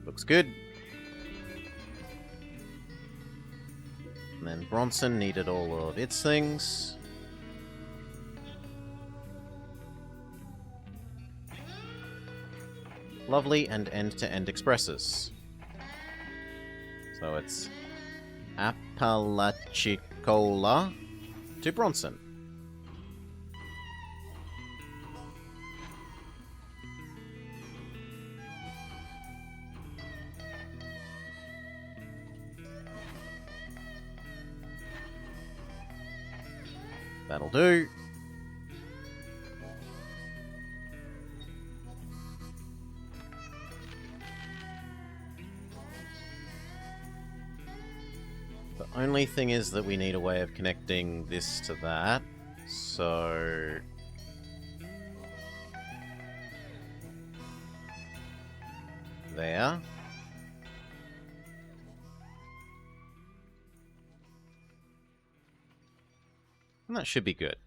Looks good. And then Bronson needed all of its things. Lovely, and end-to-end expresses. So it's Apalachicola to Bronson. That'll do. The only thing is that we need a way of connecting this to that. So... there. And that should be good.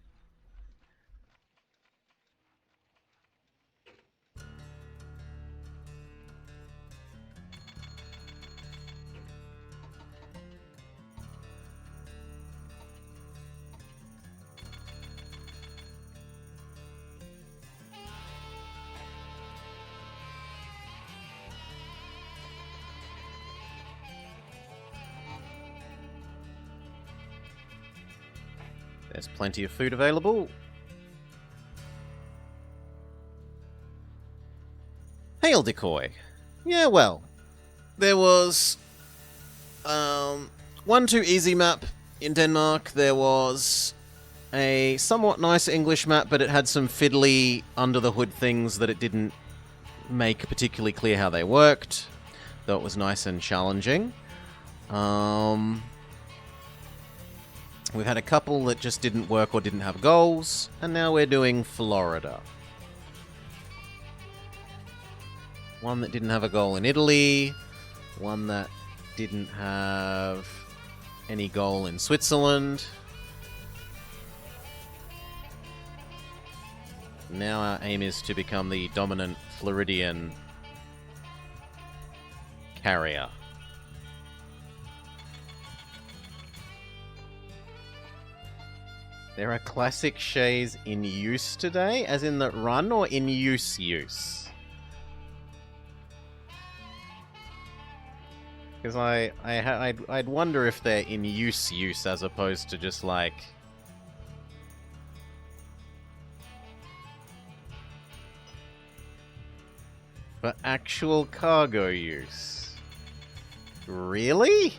There's plenty of food available. Mail decoy. Yeah, well, there was one too easy map in Denmark. There was a somewhat nice English map, but it had some fiddly under-the-hood things that it didn't make particularly clear how they worked, though it was nice and challenging. We've had a couple that just didn't work or didn't have goals, and now we're doing Florida. One that didn't have a goal in Italy, one that didn't have any goal in Switzerland. Now our aim is to become the dominant Floridian carrier. There are classic shays in use today, as in that run, or in use? Because I'd wonder if they're in use as opposed to just like... for actual cargo use. Really?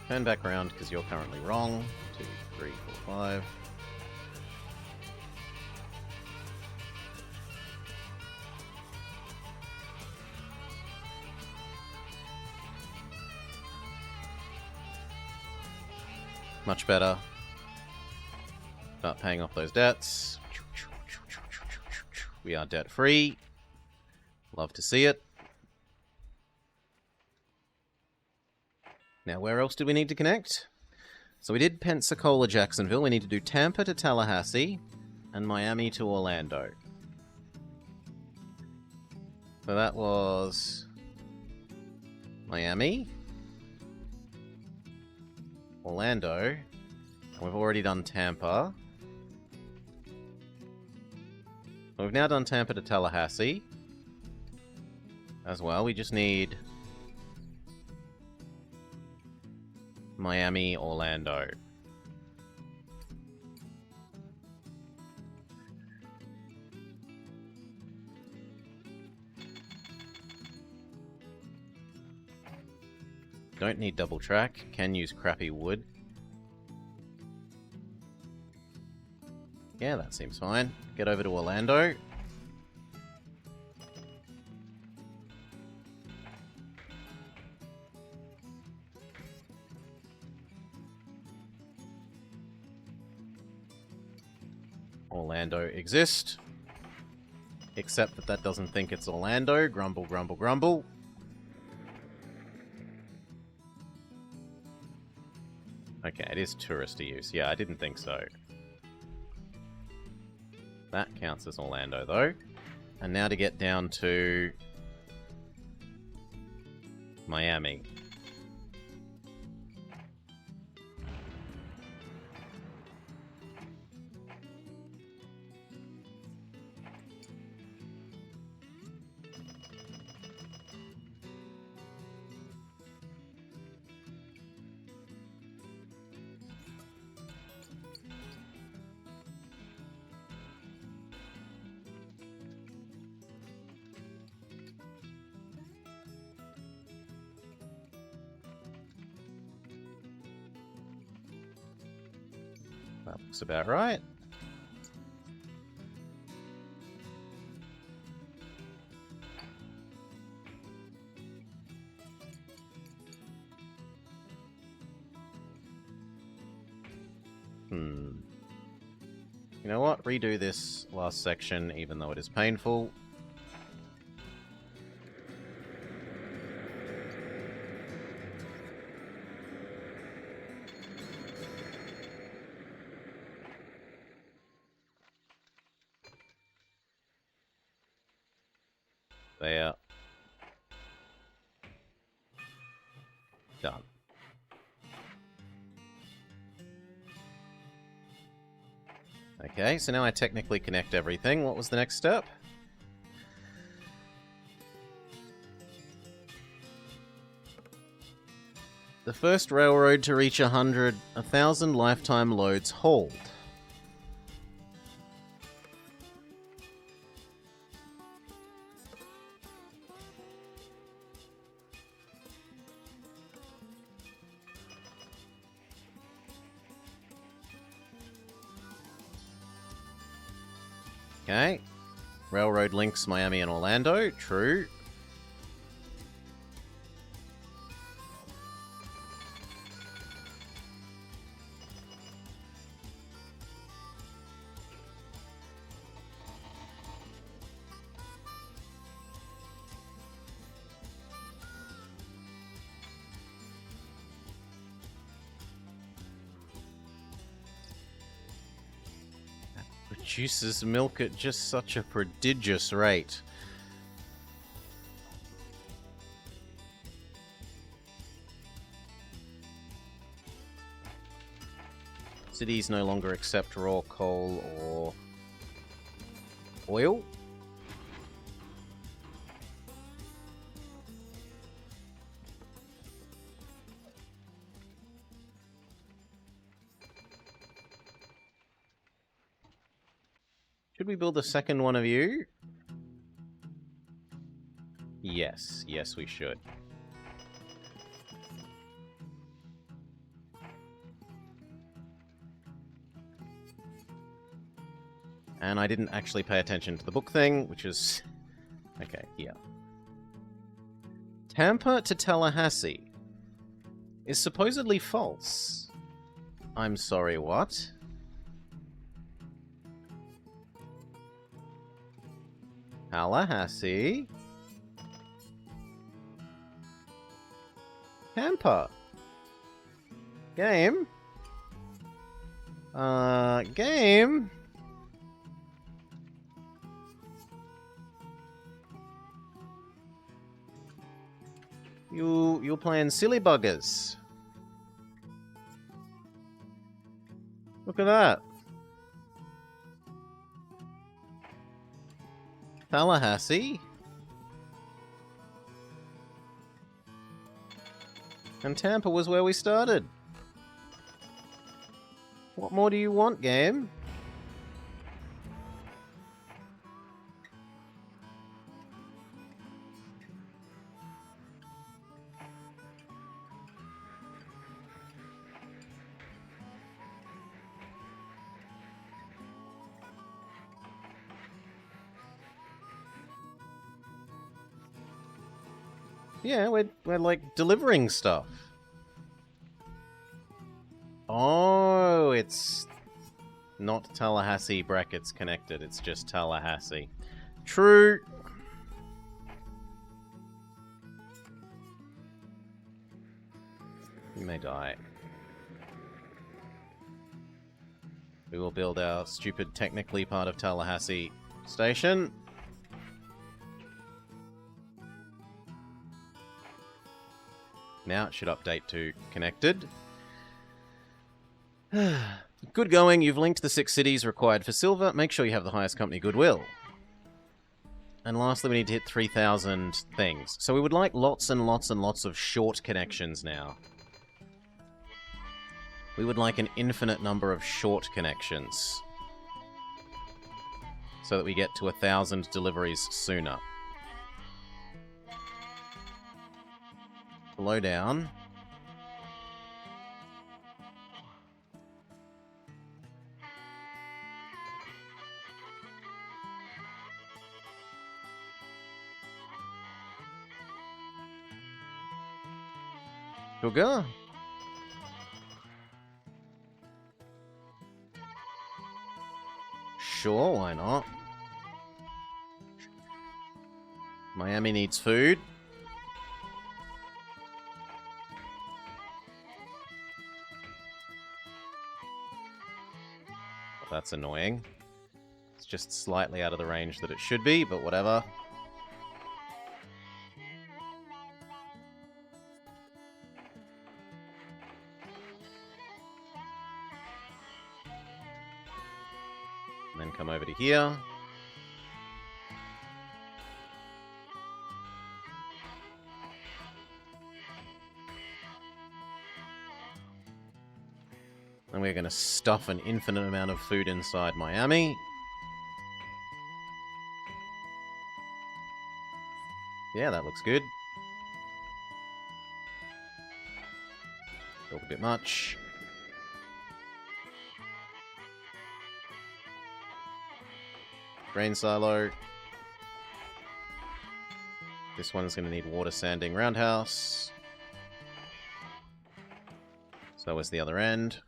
Turn back around because you're currently wrong. 2, 3, 4, 5. Much better. Start paying off those debts. We are debt-free. Love to see it. Now, where else do we need to connect? So we did Pensacola, Jacksonville. We need to do Tampa to Tallahassee and Miami to Orlando. So that was Miami, Orlando, and we've already done Tampa. We've now done Tampa to Tallahassee as well. We just need Miami, Orlando. Don't need double track. Can use crappy wood. Yeah, that seems fine. Get over to Orlando. Orlando exist. Except that that doesn't think it's Orlando. Grumble, grumble, grumble. Okay, it is touristy use. Yeah, I didn't think so. That counts as Orlando, though. And now to get down to Miami. That looks about right. You know what? Redo this last section, even though it is painful. There. Done. Okay, so now I technically connect everything. What was the next step? The first railroad to reach 1,000 lifetime loads hauled. Okay. Railroad links Miami and Orlando. True. Produces milk at just such a prodigious rate. Cities no longer accept raw coal or oil. Should we build a second one of you? Yes. Yes, we should. And I didn't actually pay attention to the book thing, which is... Okay, here. Tampa to Tallahassee is supposedly false. I'm sorry, what? Tallahassee? Tampa? Game? Game? You're playing silly buggers. Look at that. Tallahassee. And Tampa was where we started. What more do you want, game? Yeah, we're like delivering stuff. Oh, it's not Tallahassee brackets connected. It's just Tallahassee. True. You may die. We will build our stupid, technically part of Tallahassee station. Now it should update to connected. Good going. You've linked the 6 cities required for silver. Make sure you have the highest company goodwill. And lastly, we need to hit 3,000 things. So we would like lots and lots and lots of short connections now. We would like an infinite number of short connections. So that we get to 1,000 deliveries sooner. Slow down. Sugar? Sure, why not? Miami needs food. That's annoying. It's just slightly out of the range that it should be, but whatever. And then come over to here. And we're going to stuff an infinite amount of food inside Miami. Yeah, that looks good. Built a bit much. Grain silo. This one's going to need water sanding roundhouse. So is the other end.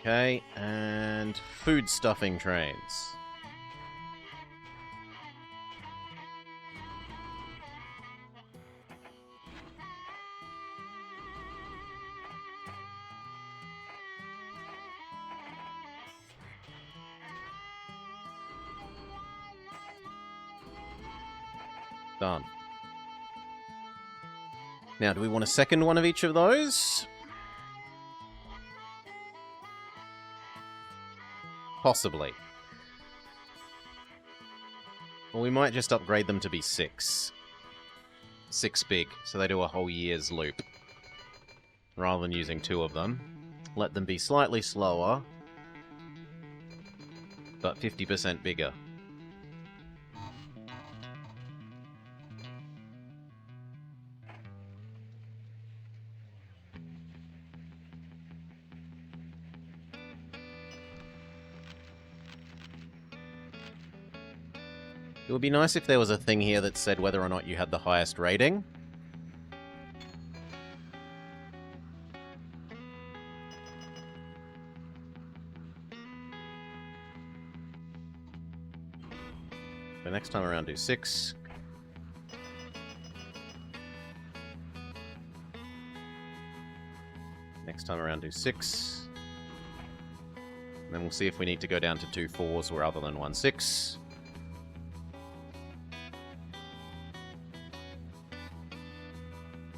Okay, and food stuffing trains. Done. Now, do we want a second one of each of those? Possibly. Well, we might just upgrade them to be 6. 6 big, so they do a whole year's loop. Rather than using 2 of them. Let them be slightly slower, but 50% bigger. It would be nice if there was a thing here that said whether or not you had the highest rating. So next time around do 6. Next time around do 6. And then we'll see if we need to go down to 2 4s rather than 1 6.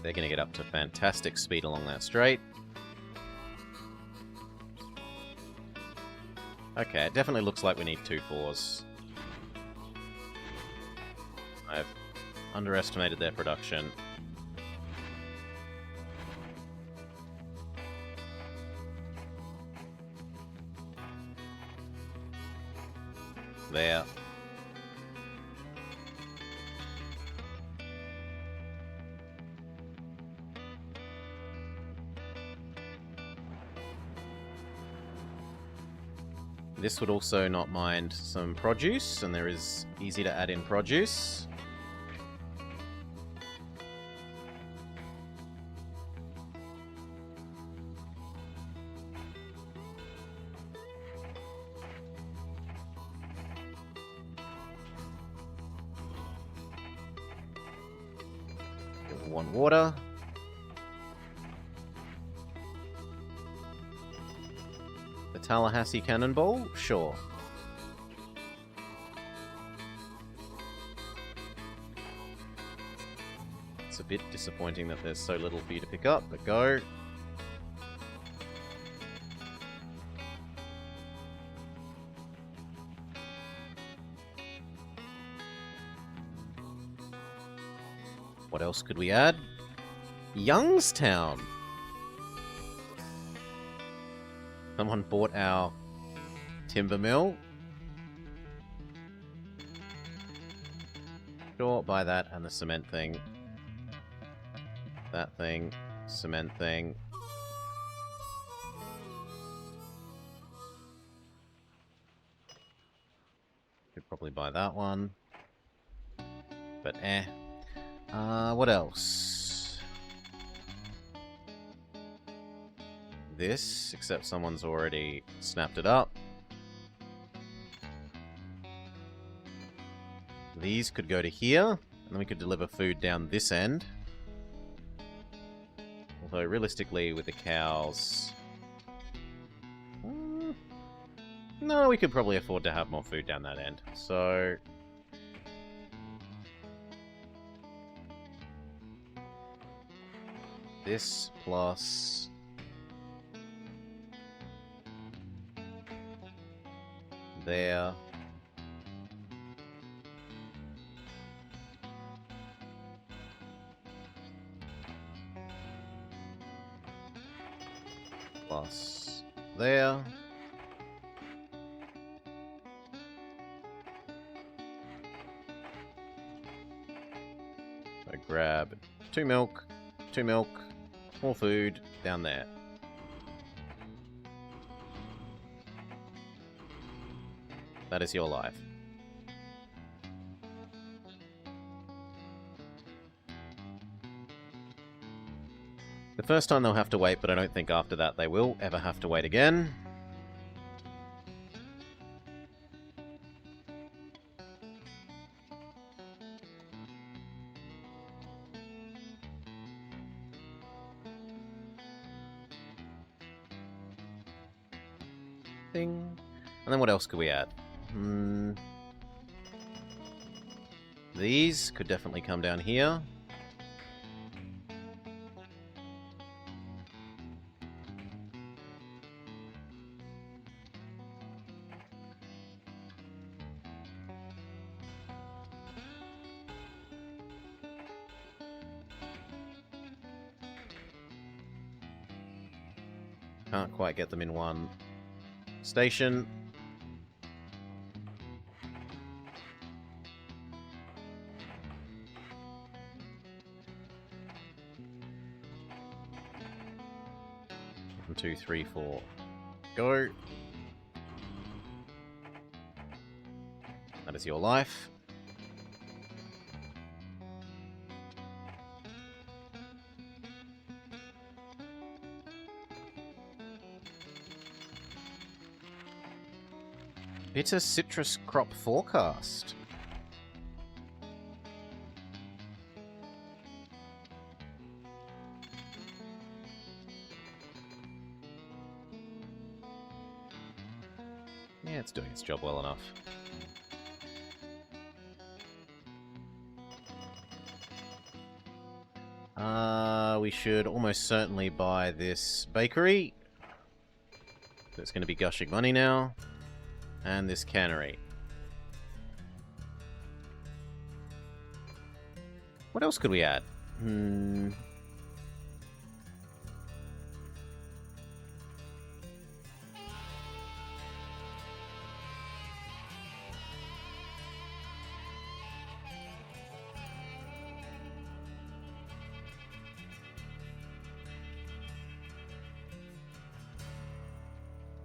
They're going to get up to fantastic speed along that straight. Okay, it definitely looks like we need 2 4s. I've underestimated their production. There. This would also not mind some produce, and there is easy to add in produce. One water. The Tallahassee Cannonball? Sure. It's a bit disappointing that there's so little for you to pick up, but go. What else could we add? Youngstown! Someone bought our timber mill. Sure, buy that and the cement thing. That thing. Cement thing. Could probably buy that one. But eh. What else? This, except someone's already snapped it up. These could go to here, and then we could deliver food down this end. Although, realistically, with the cows... no, we could probably afford to have more food down that end. So... this plus... there. Plus there. So grab 2 milk, more food down there. That is your life. The first time they'll have to wait, but I don't think after that they will ever have to wait again. Ding. And then what else could we add? These could definitely come down here. Can't quite get them in one station. One, two, three, four. Go. That is your life. Bitter citrus crop forecast. Yeah, it's doing its job well enough. We should almost certainly buy this bakery. It's going to be gushing money now. And this cannery. What else could we add?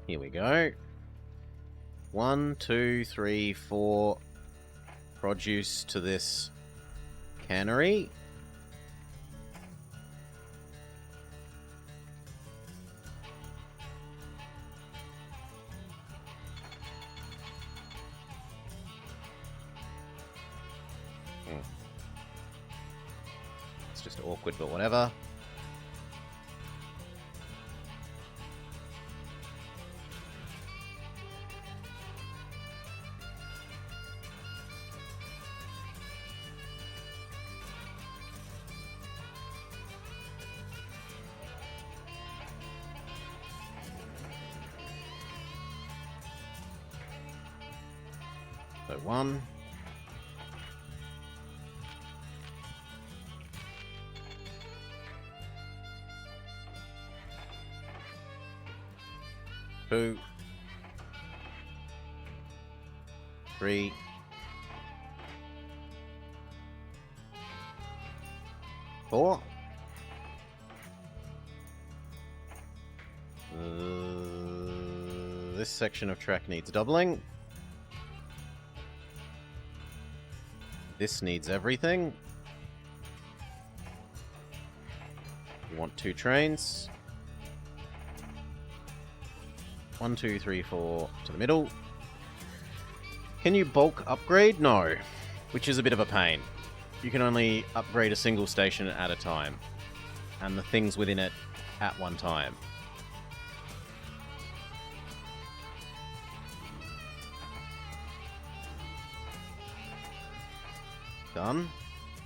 Here we go. 1, 2, 3, 4 produce to this cannery. It's just awkward, but whatever. So 1. 2. 3. 4. This section of track needs doubling. This needs everything. We want 2 trains. 1, 2, 3, 4 to the middle. Can you bulk upgrade? No, which is a bit of a pain. You can only upgrade a single station at a time, and the things within it at one time. Done.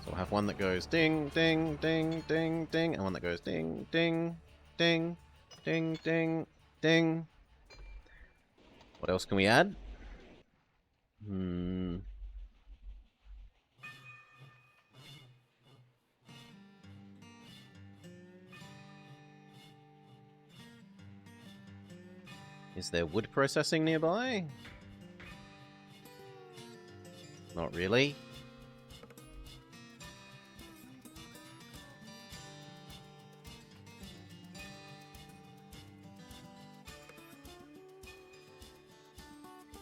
So we'll have one that goes ding, ding, ding, ding, ding, and one that goes ding, ding, ding, ding, ding, ding. What else can we add? Is there wood processing nearby? Not really.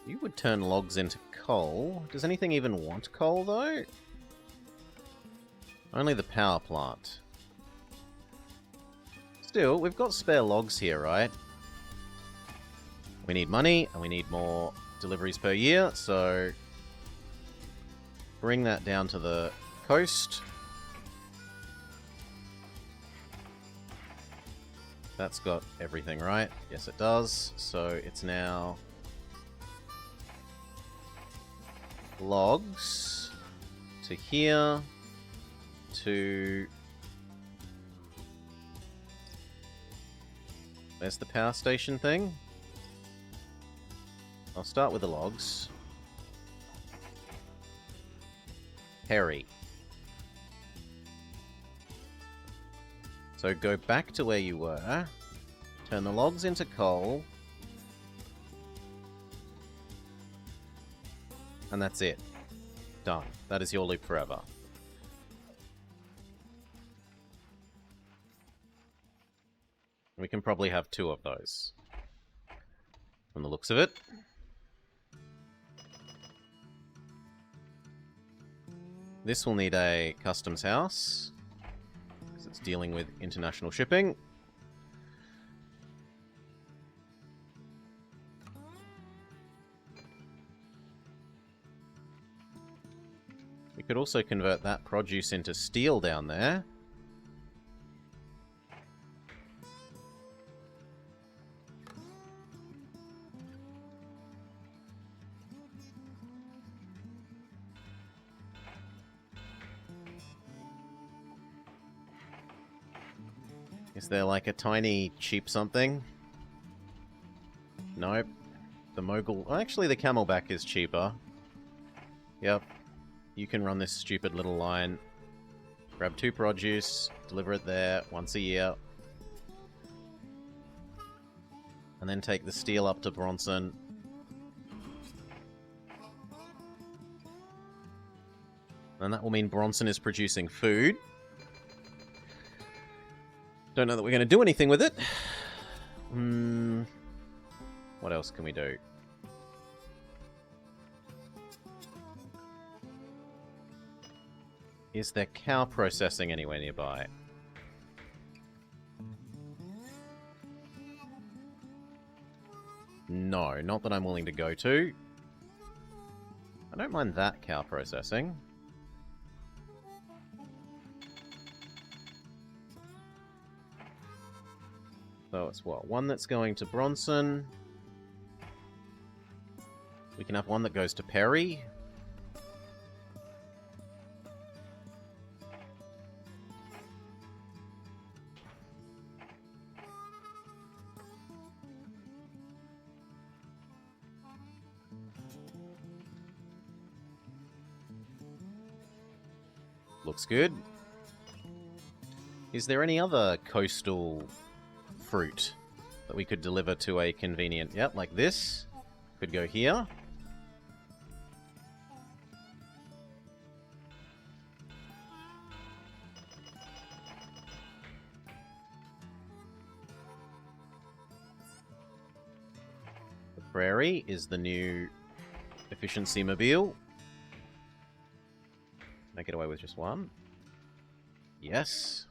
You would turn logs into coal. Does anything even want coal, though? Only the power plant. Still, we've got spare logs here, right? We need money, and we need more deliveries per year, so... bring that down to the coast. That's got everything, right? Yes, it does. So it's now... logs to here to... where's the power station thing? I'll start with the logs. Perry. So go back to where you were, turn the logs into coal, and that's it. Done. That is your loop forever. We can probably have 2 of those, from the looks of it. This will need a customs house, because it's dealing with international shipping. We could also convert that produce into steel down there. Is there like a tiny cheap something? Nope. The mogul... actually, the camelback is cheaper. Yep. You can run this stupid little line. Grab 2 produce, deliver it there once a year. And then take the steel up to Bronson. And that will mean Bronson is producing food. Don't know that we're going to do anything with it. What else can we do? Is there cow processing anywhere nearby? No, not that I'm willing to go to. I don't mind that cow processing. So it's what? One that's going to Bronson. We can have one that goes to Perry. Looks good. Is there any other coastal fruit that we could deliver to a convenient... yep, like this. Could go here. The prairie is the new efficiency mobile. Can I get away with just one? Yes.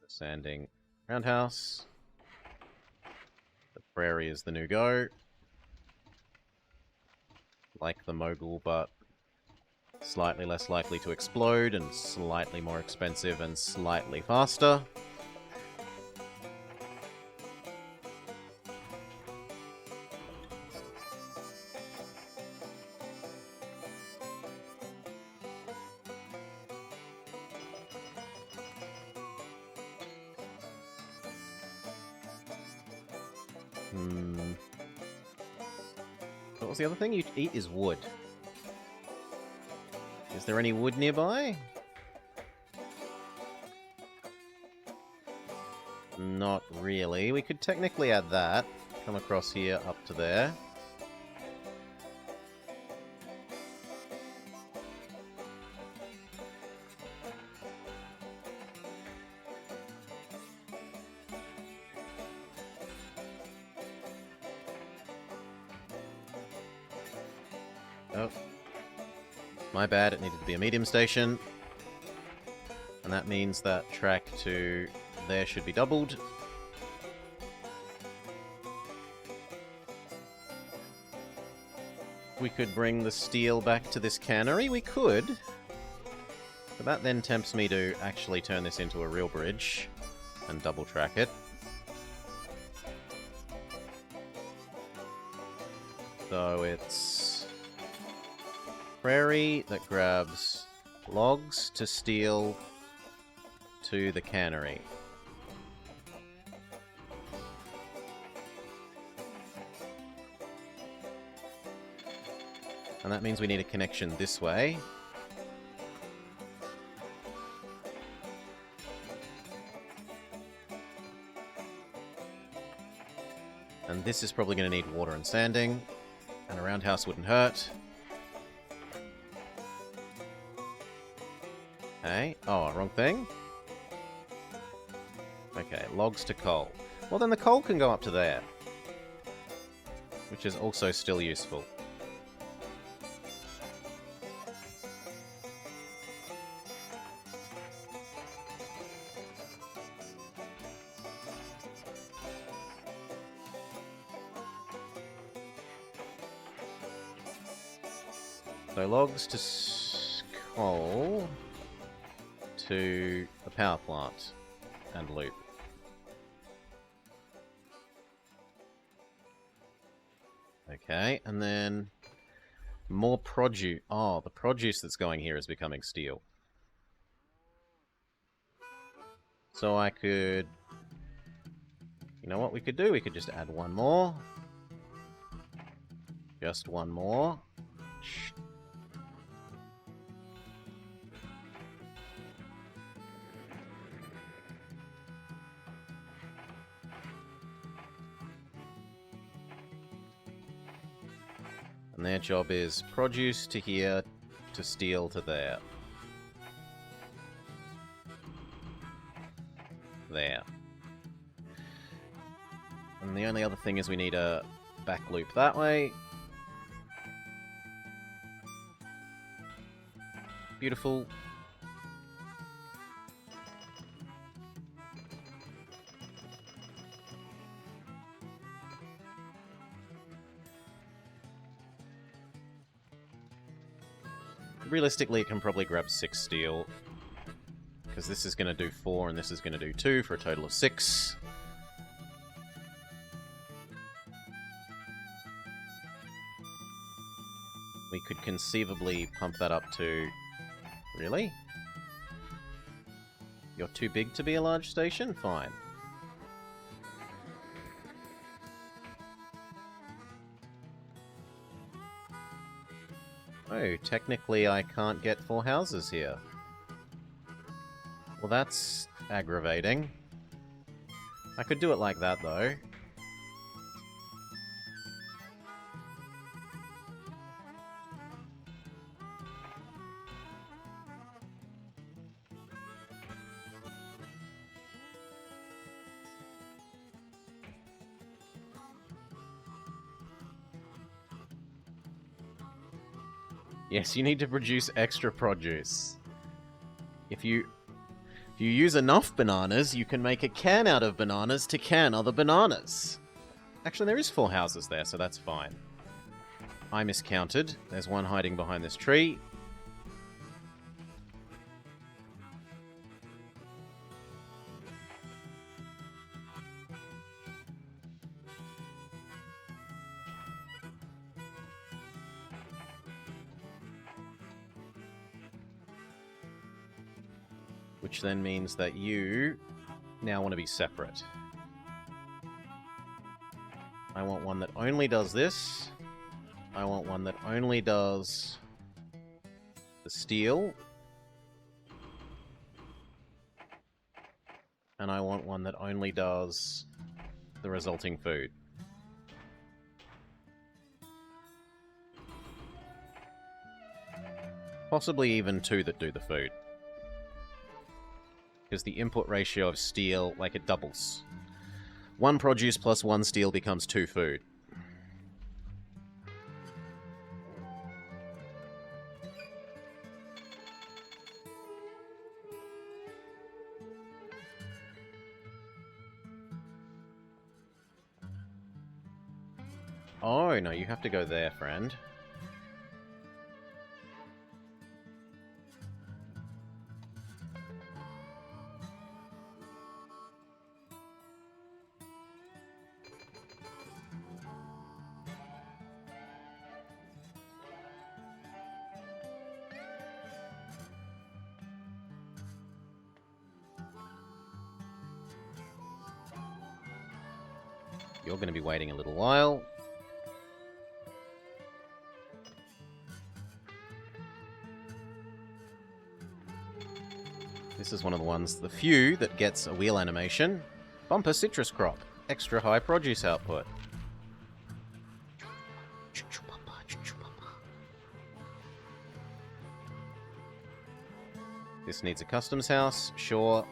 The sanding roundhouse. The prairie is the new go. Like the mogul, but slightly less likely to explode and slightly more expensive and slightly faster. What was the other thing you'd eat is wood. Is there any wood nearby? Not really. We could technically add that. Come across here, up to there. Oh. My bad, it needed to be a medium station. And that means that track to there should be doubled. We could bring the steel back to this cannery. We could. But that then tempts me to actually turn this into a real bridge and double track it. So it's prairie that grabs logs to steel to the cannery. And that means we need a connection this way. And this is probably going to need water and sanding. And a roundhouse wouldn't hurt. Okay. Oh, wrong thing. Okay, logs to coal. Well, then the coal can go up to there. Which is also still useful. So logs to coal to the power plant and loop. Okay, and then more produce. Oh, the produce that's going here is becoming steel. So I could... You know what we could do? We could just add one more. Just one more. And their job is produce to here, to steel to there. There. And the only other thing is we need a back loop that way. Beautiful. Realistically, it can probably grab 6 steel. Because this is going to do 4 and this is going to do 2 for a total of 6. We could conceivably pump that up to... Really? You're too big to be a large station? Fine. Oh, technically I can't get 4 houses here. Well, that's aggravating. I could do it like that, though. Yes, you need to produce extra produce. If you use enough bananas, you can make a can out of bananas to can other bananas. Actually, there is 4 houses there, so that's fine. I miscounted. There's one hiding behind this tree. Which then means that you now want to be separate. I want one that only does this. I want one that only does the steel. And I want one that only does the resulting food. Possibly even 2 that do the food. Because the input ratio of steel, like, it doubles. 1 produce plus 1 steel becomes 2 food. Oh, no, you have to go there, friend. You're going to be waiting a little while. This is one of the ones, the few, that gets a wheel animation. Bumper citrus crop. Extra high produce output. This needs a customs house. Sure.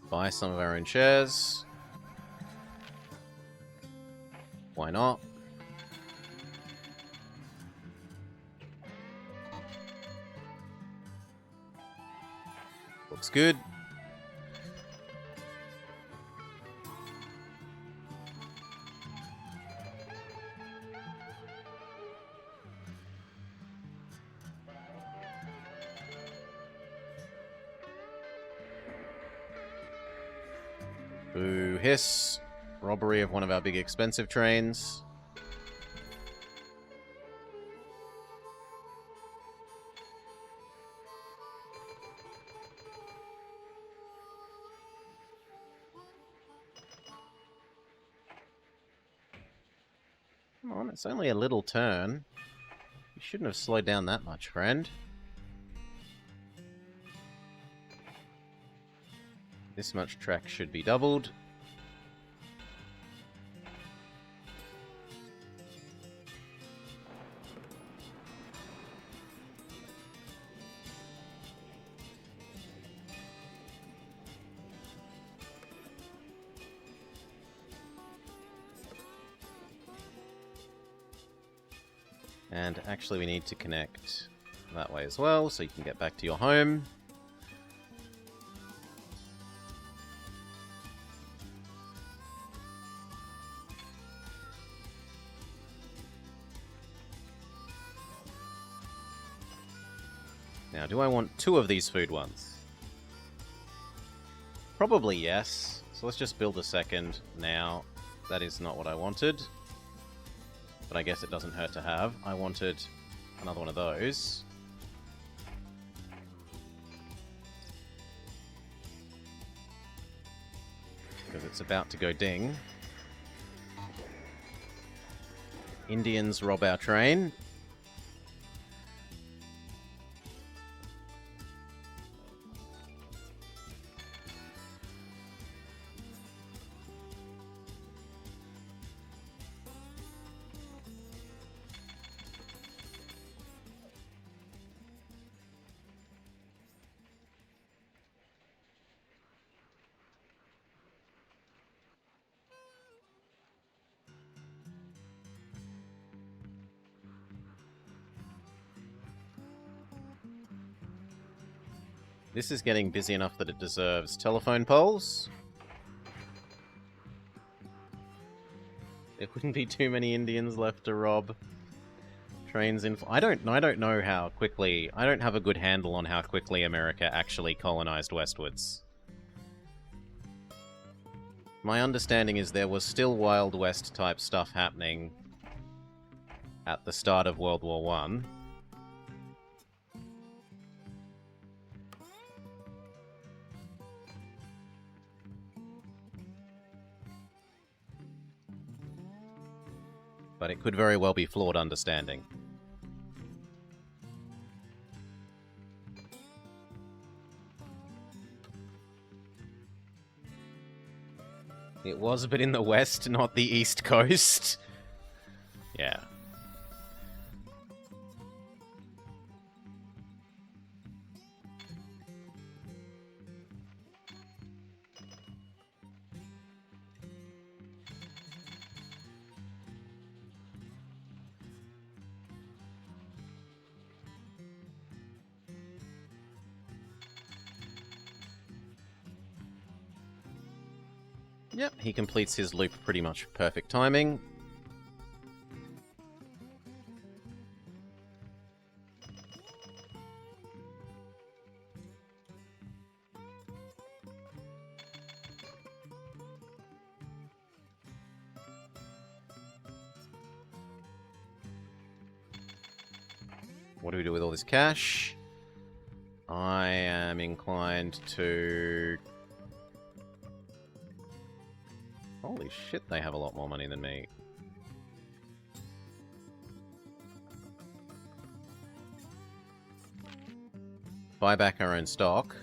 Buy some of our own shares. Why not? Looks good. Boo hiss. Robbery of one of our big expensive trains. Come on, it's only a little turn. You shouldn't have slowed down that much, friend. This much track should be doubled. And actually we need to connect that way as well, so you can get back to your home. Now, do I want 2 of these food ones? Probably yes. So let's just build a second now. That is not what I wanted. But I guess it doesn't hurt to have. I wanted another one of those. Because it's about to go ding. Indians rob our train. This is getting busy enough that it deserves telephone poles. There wouldn't be too many Indians left to rob. Trains in... I don't know how quickly... I don't have a good handle on how quickly America actually colonized westwards. My understanding is there was still Wild West type stuff happening at the start of World War I. But it could very well be flawed understanding. It was a bit in the west, not the east coast. Yeah. Yep, he completes his loop pretty much perfect timing. What do we do with all this cash? I am inclined to... Holy shit, they have a lot more money than me. Buy back our own stock.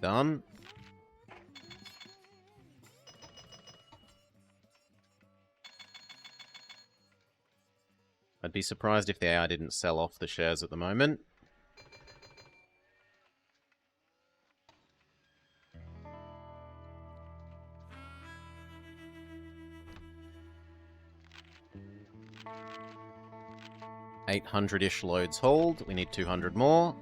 Done. I'd be surprised if the AI didn't sell off the shares at the moment. $800-ish loads hold. We need 200 more.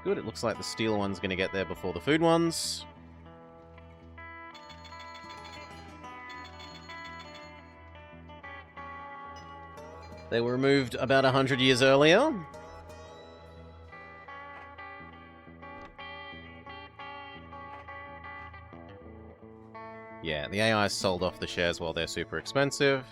Good, it looks like the steel one's going to get there before the food ones. They were removed about 100 years earlier. Yeah, the AI sold off the shares while they're super expensive.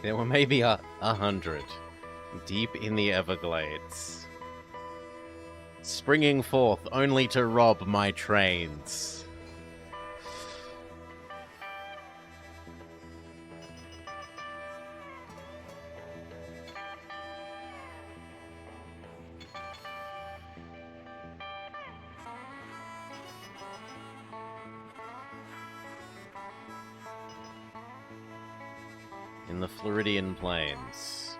There were maybe 100, deep in the Everglades, springing forth only to rob my trains. In the Floridian Plains.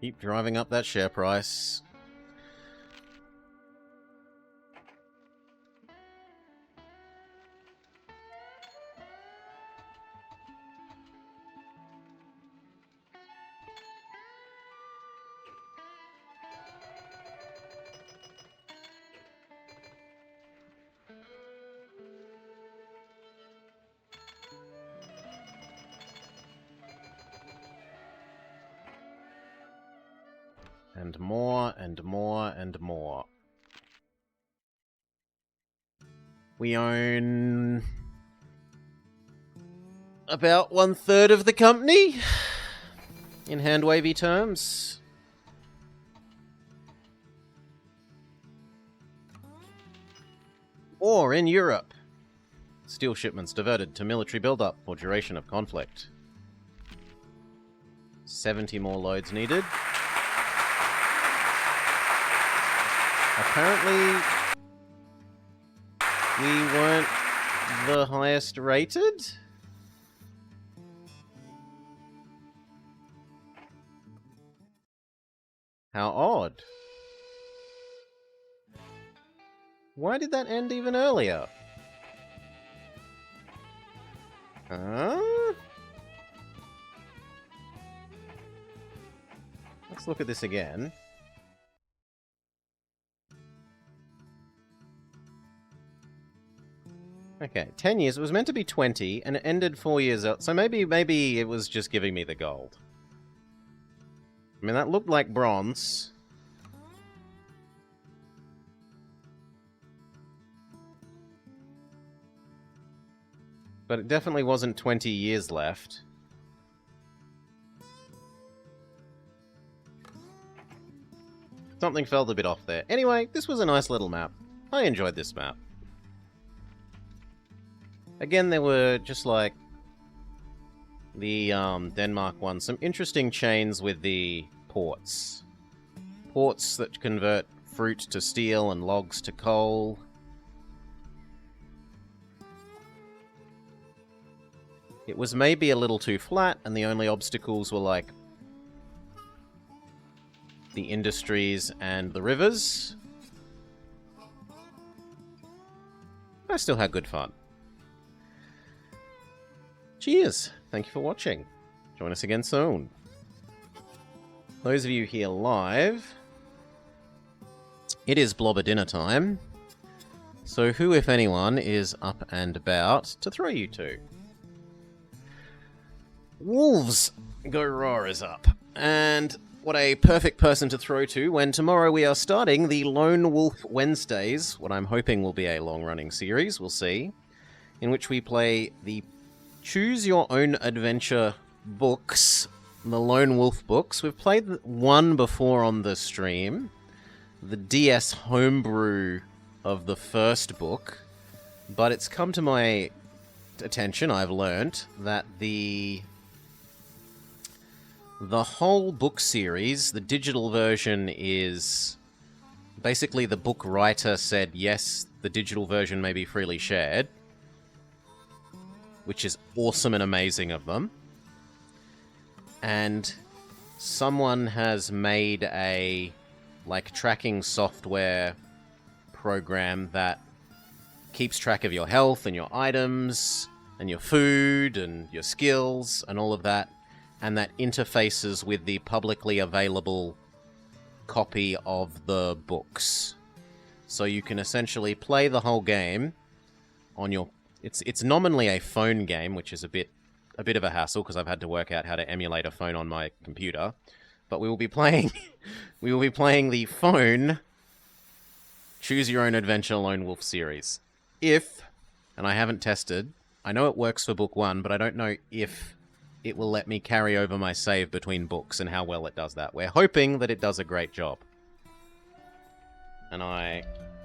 Keep driving up that share price. And more, and more, and more. We own about 1/3 of the company, in hand-wavy terms. War in Europe. Steel shipments diverted to military buildup for duration of conflict. 70 more loads needed. Apparently, we weren't the highest rated? How odd. Why did that end even earlier? Huh? Let's look at this again. Okay, 10 years. It was meant to be 20, and it ended 4 years out. So maybe it was just giving me the gold. I mean, that looked like bronze. But it definitely wasn't 20 years left. Something felt a bit off there. Anyway, this was a nice little map. I enjoyed this map. Again, there were just like the Denmark one, some interesting chains with the ports. Ports that convert fruit to steel and logs to coal. It was maybe a little too flat, and the only obstacles were like the industries and the rivers. I still had good fun. Cheers! Thank you for watching. Join us again soon. Those of you here live, it is Blobber dinner time. So who, if anyone, is up and about to throw you to? Wolves Go Raw is up. And what a perfect person to throw to when tomorrow we are starting the Lone Wolf Wednesdays, what I'm hoping will be a long-running series, we'll see, in which we play the Choose Your Own Adventure books, the Lone Wolf books. We've played one before on the stream, the DS homebrew of the first book, but it's come to my attention, I've learnt, that the whole book series, the digital version, is basically the book writer said, yes, the digital version may be freely shared, which is awesome and amazing of them. And someone has made a tracking software program that keeps track of your health and your items and your food and your skills and all of that, and that interfaces with the publicly available copy of the books. So you can essentially play the whole game on your... It's nominally a phone game, which is a bit of a hassle because I've had to work out how to emulate a phone on my computer. But we will be playing the phone Choose Your Own Adventure Lone Wolf series. If, and I haven't tested, I know it works for book 1, but I don't know if it will let me carry over my save between books and how well it does that. We're hoping that it does a great job. And I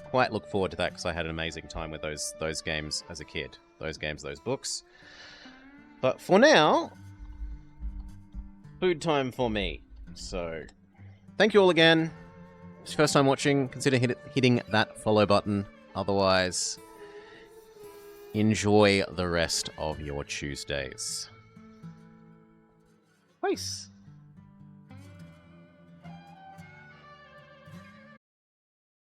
quite look forward to that because I had an amazing time with those games as a kid. Those books. But for now, food time for me. So, thank you all again. If it's your first time watching, consider hitting that follow button. Otherwise, enjoy the rest of your Tuesdays. Peace.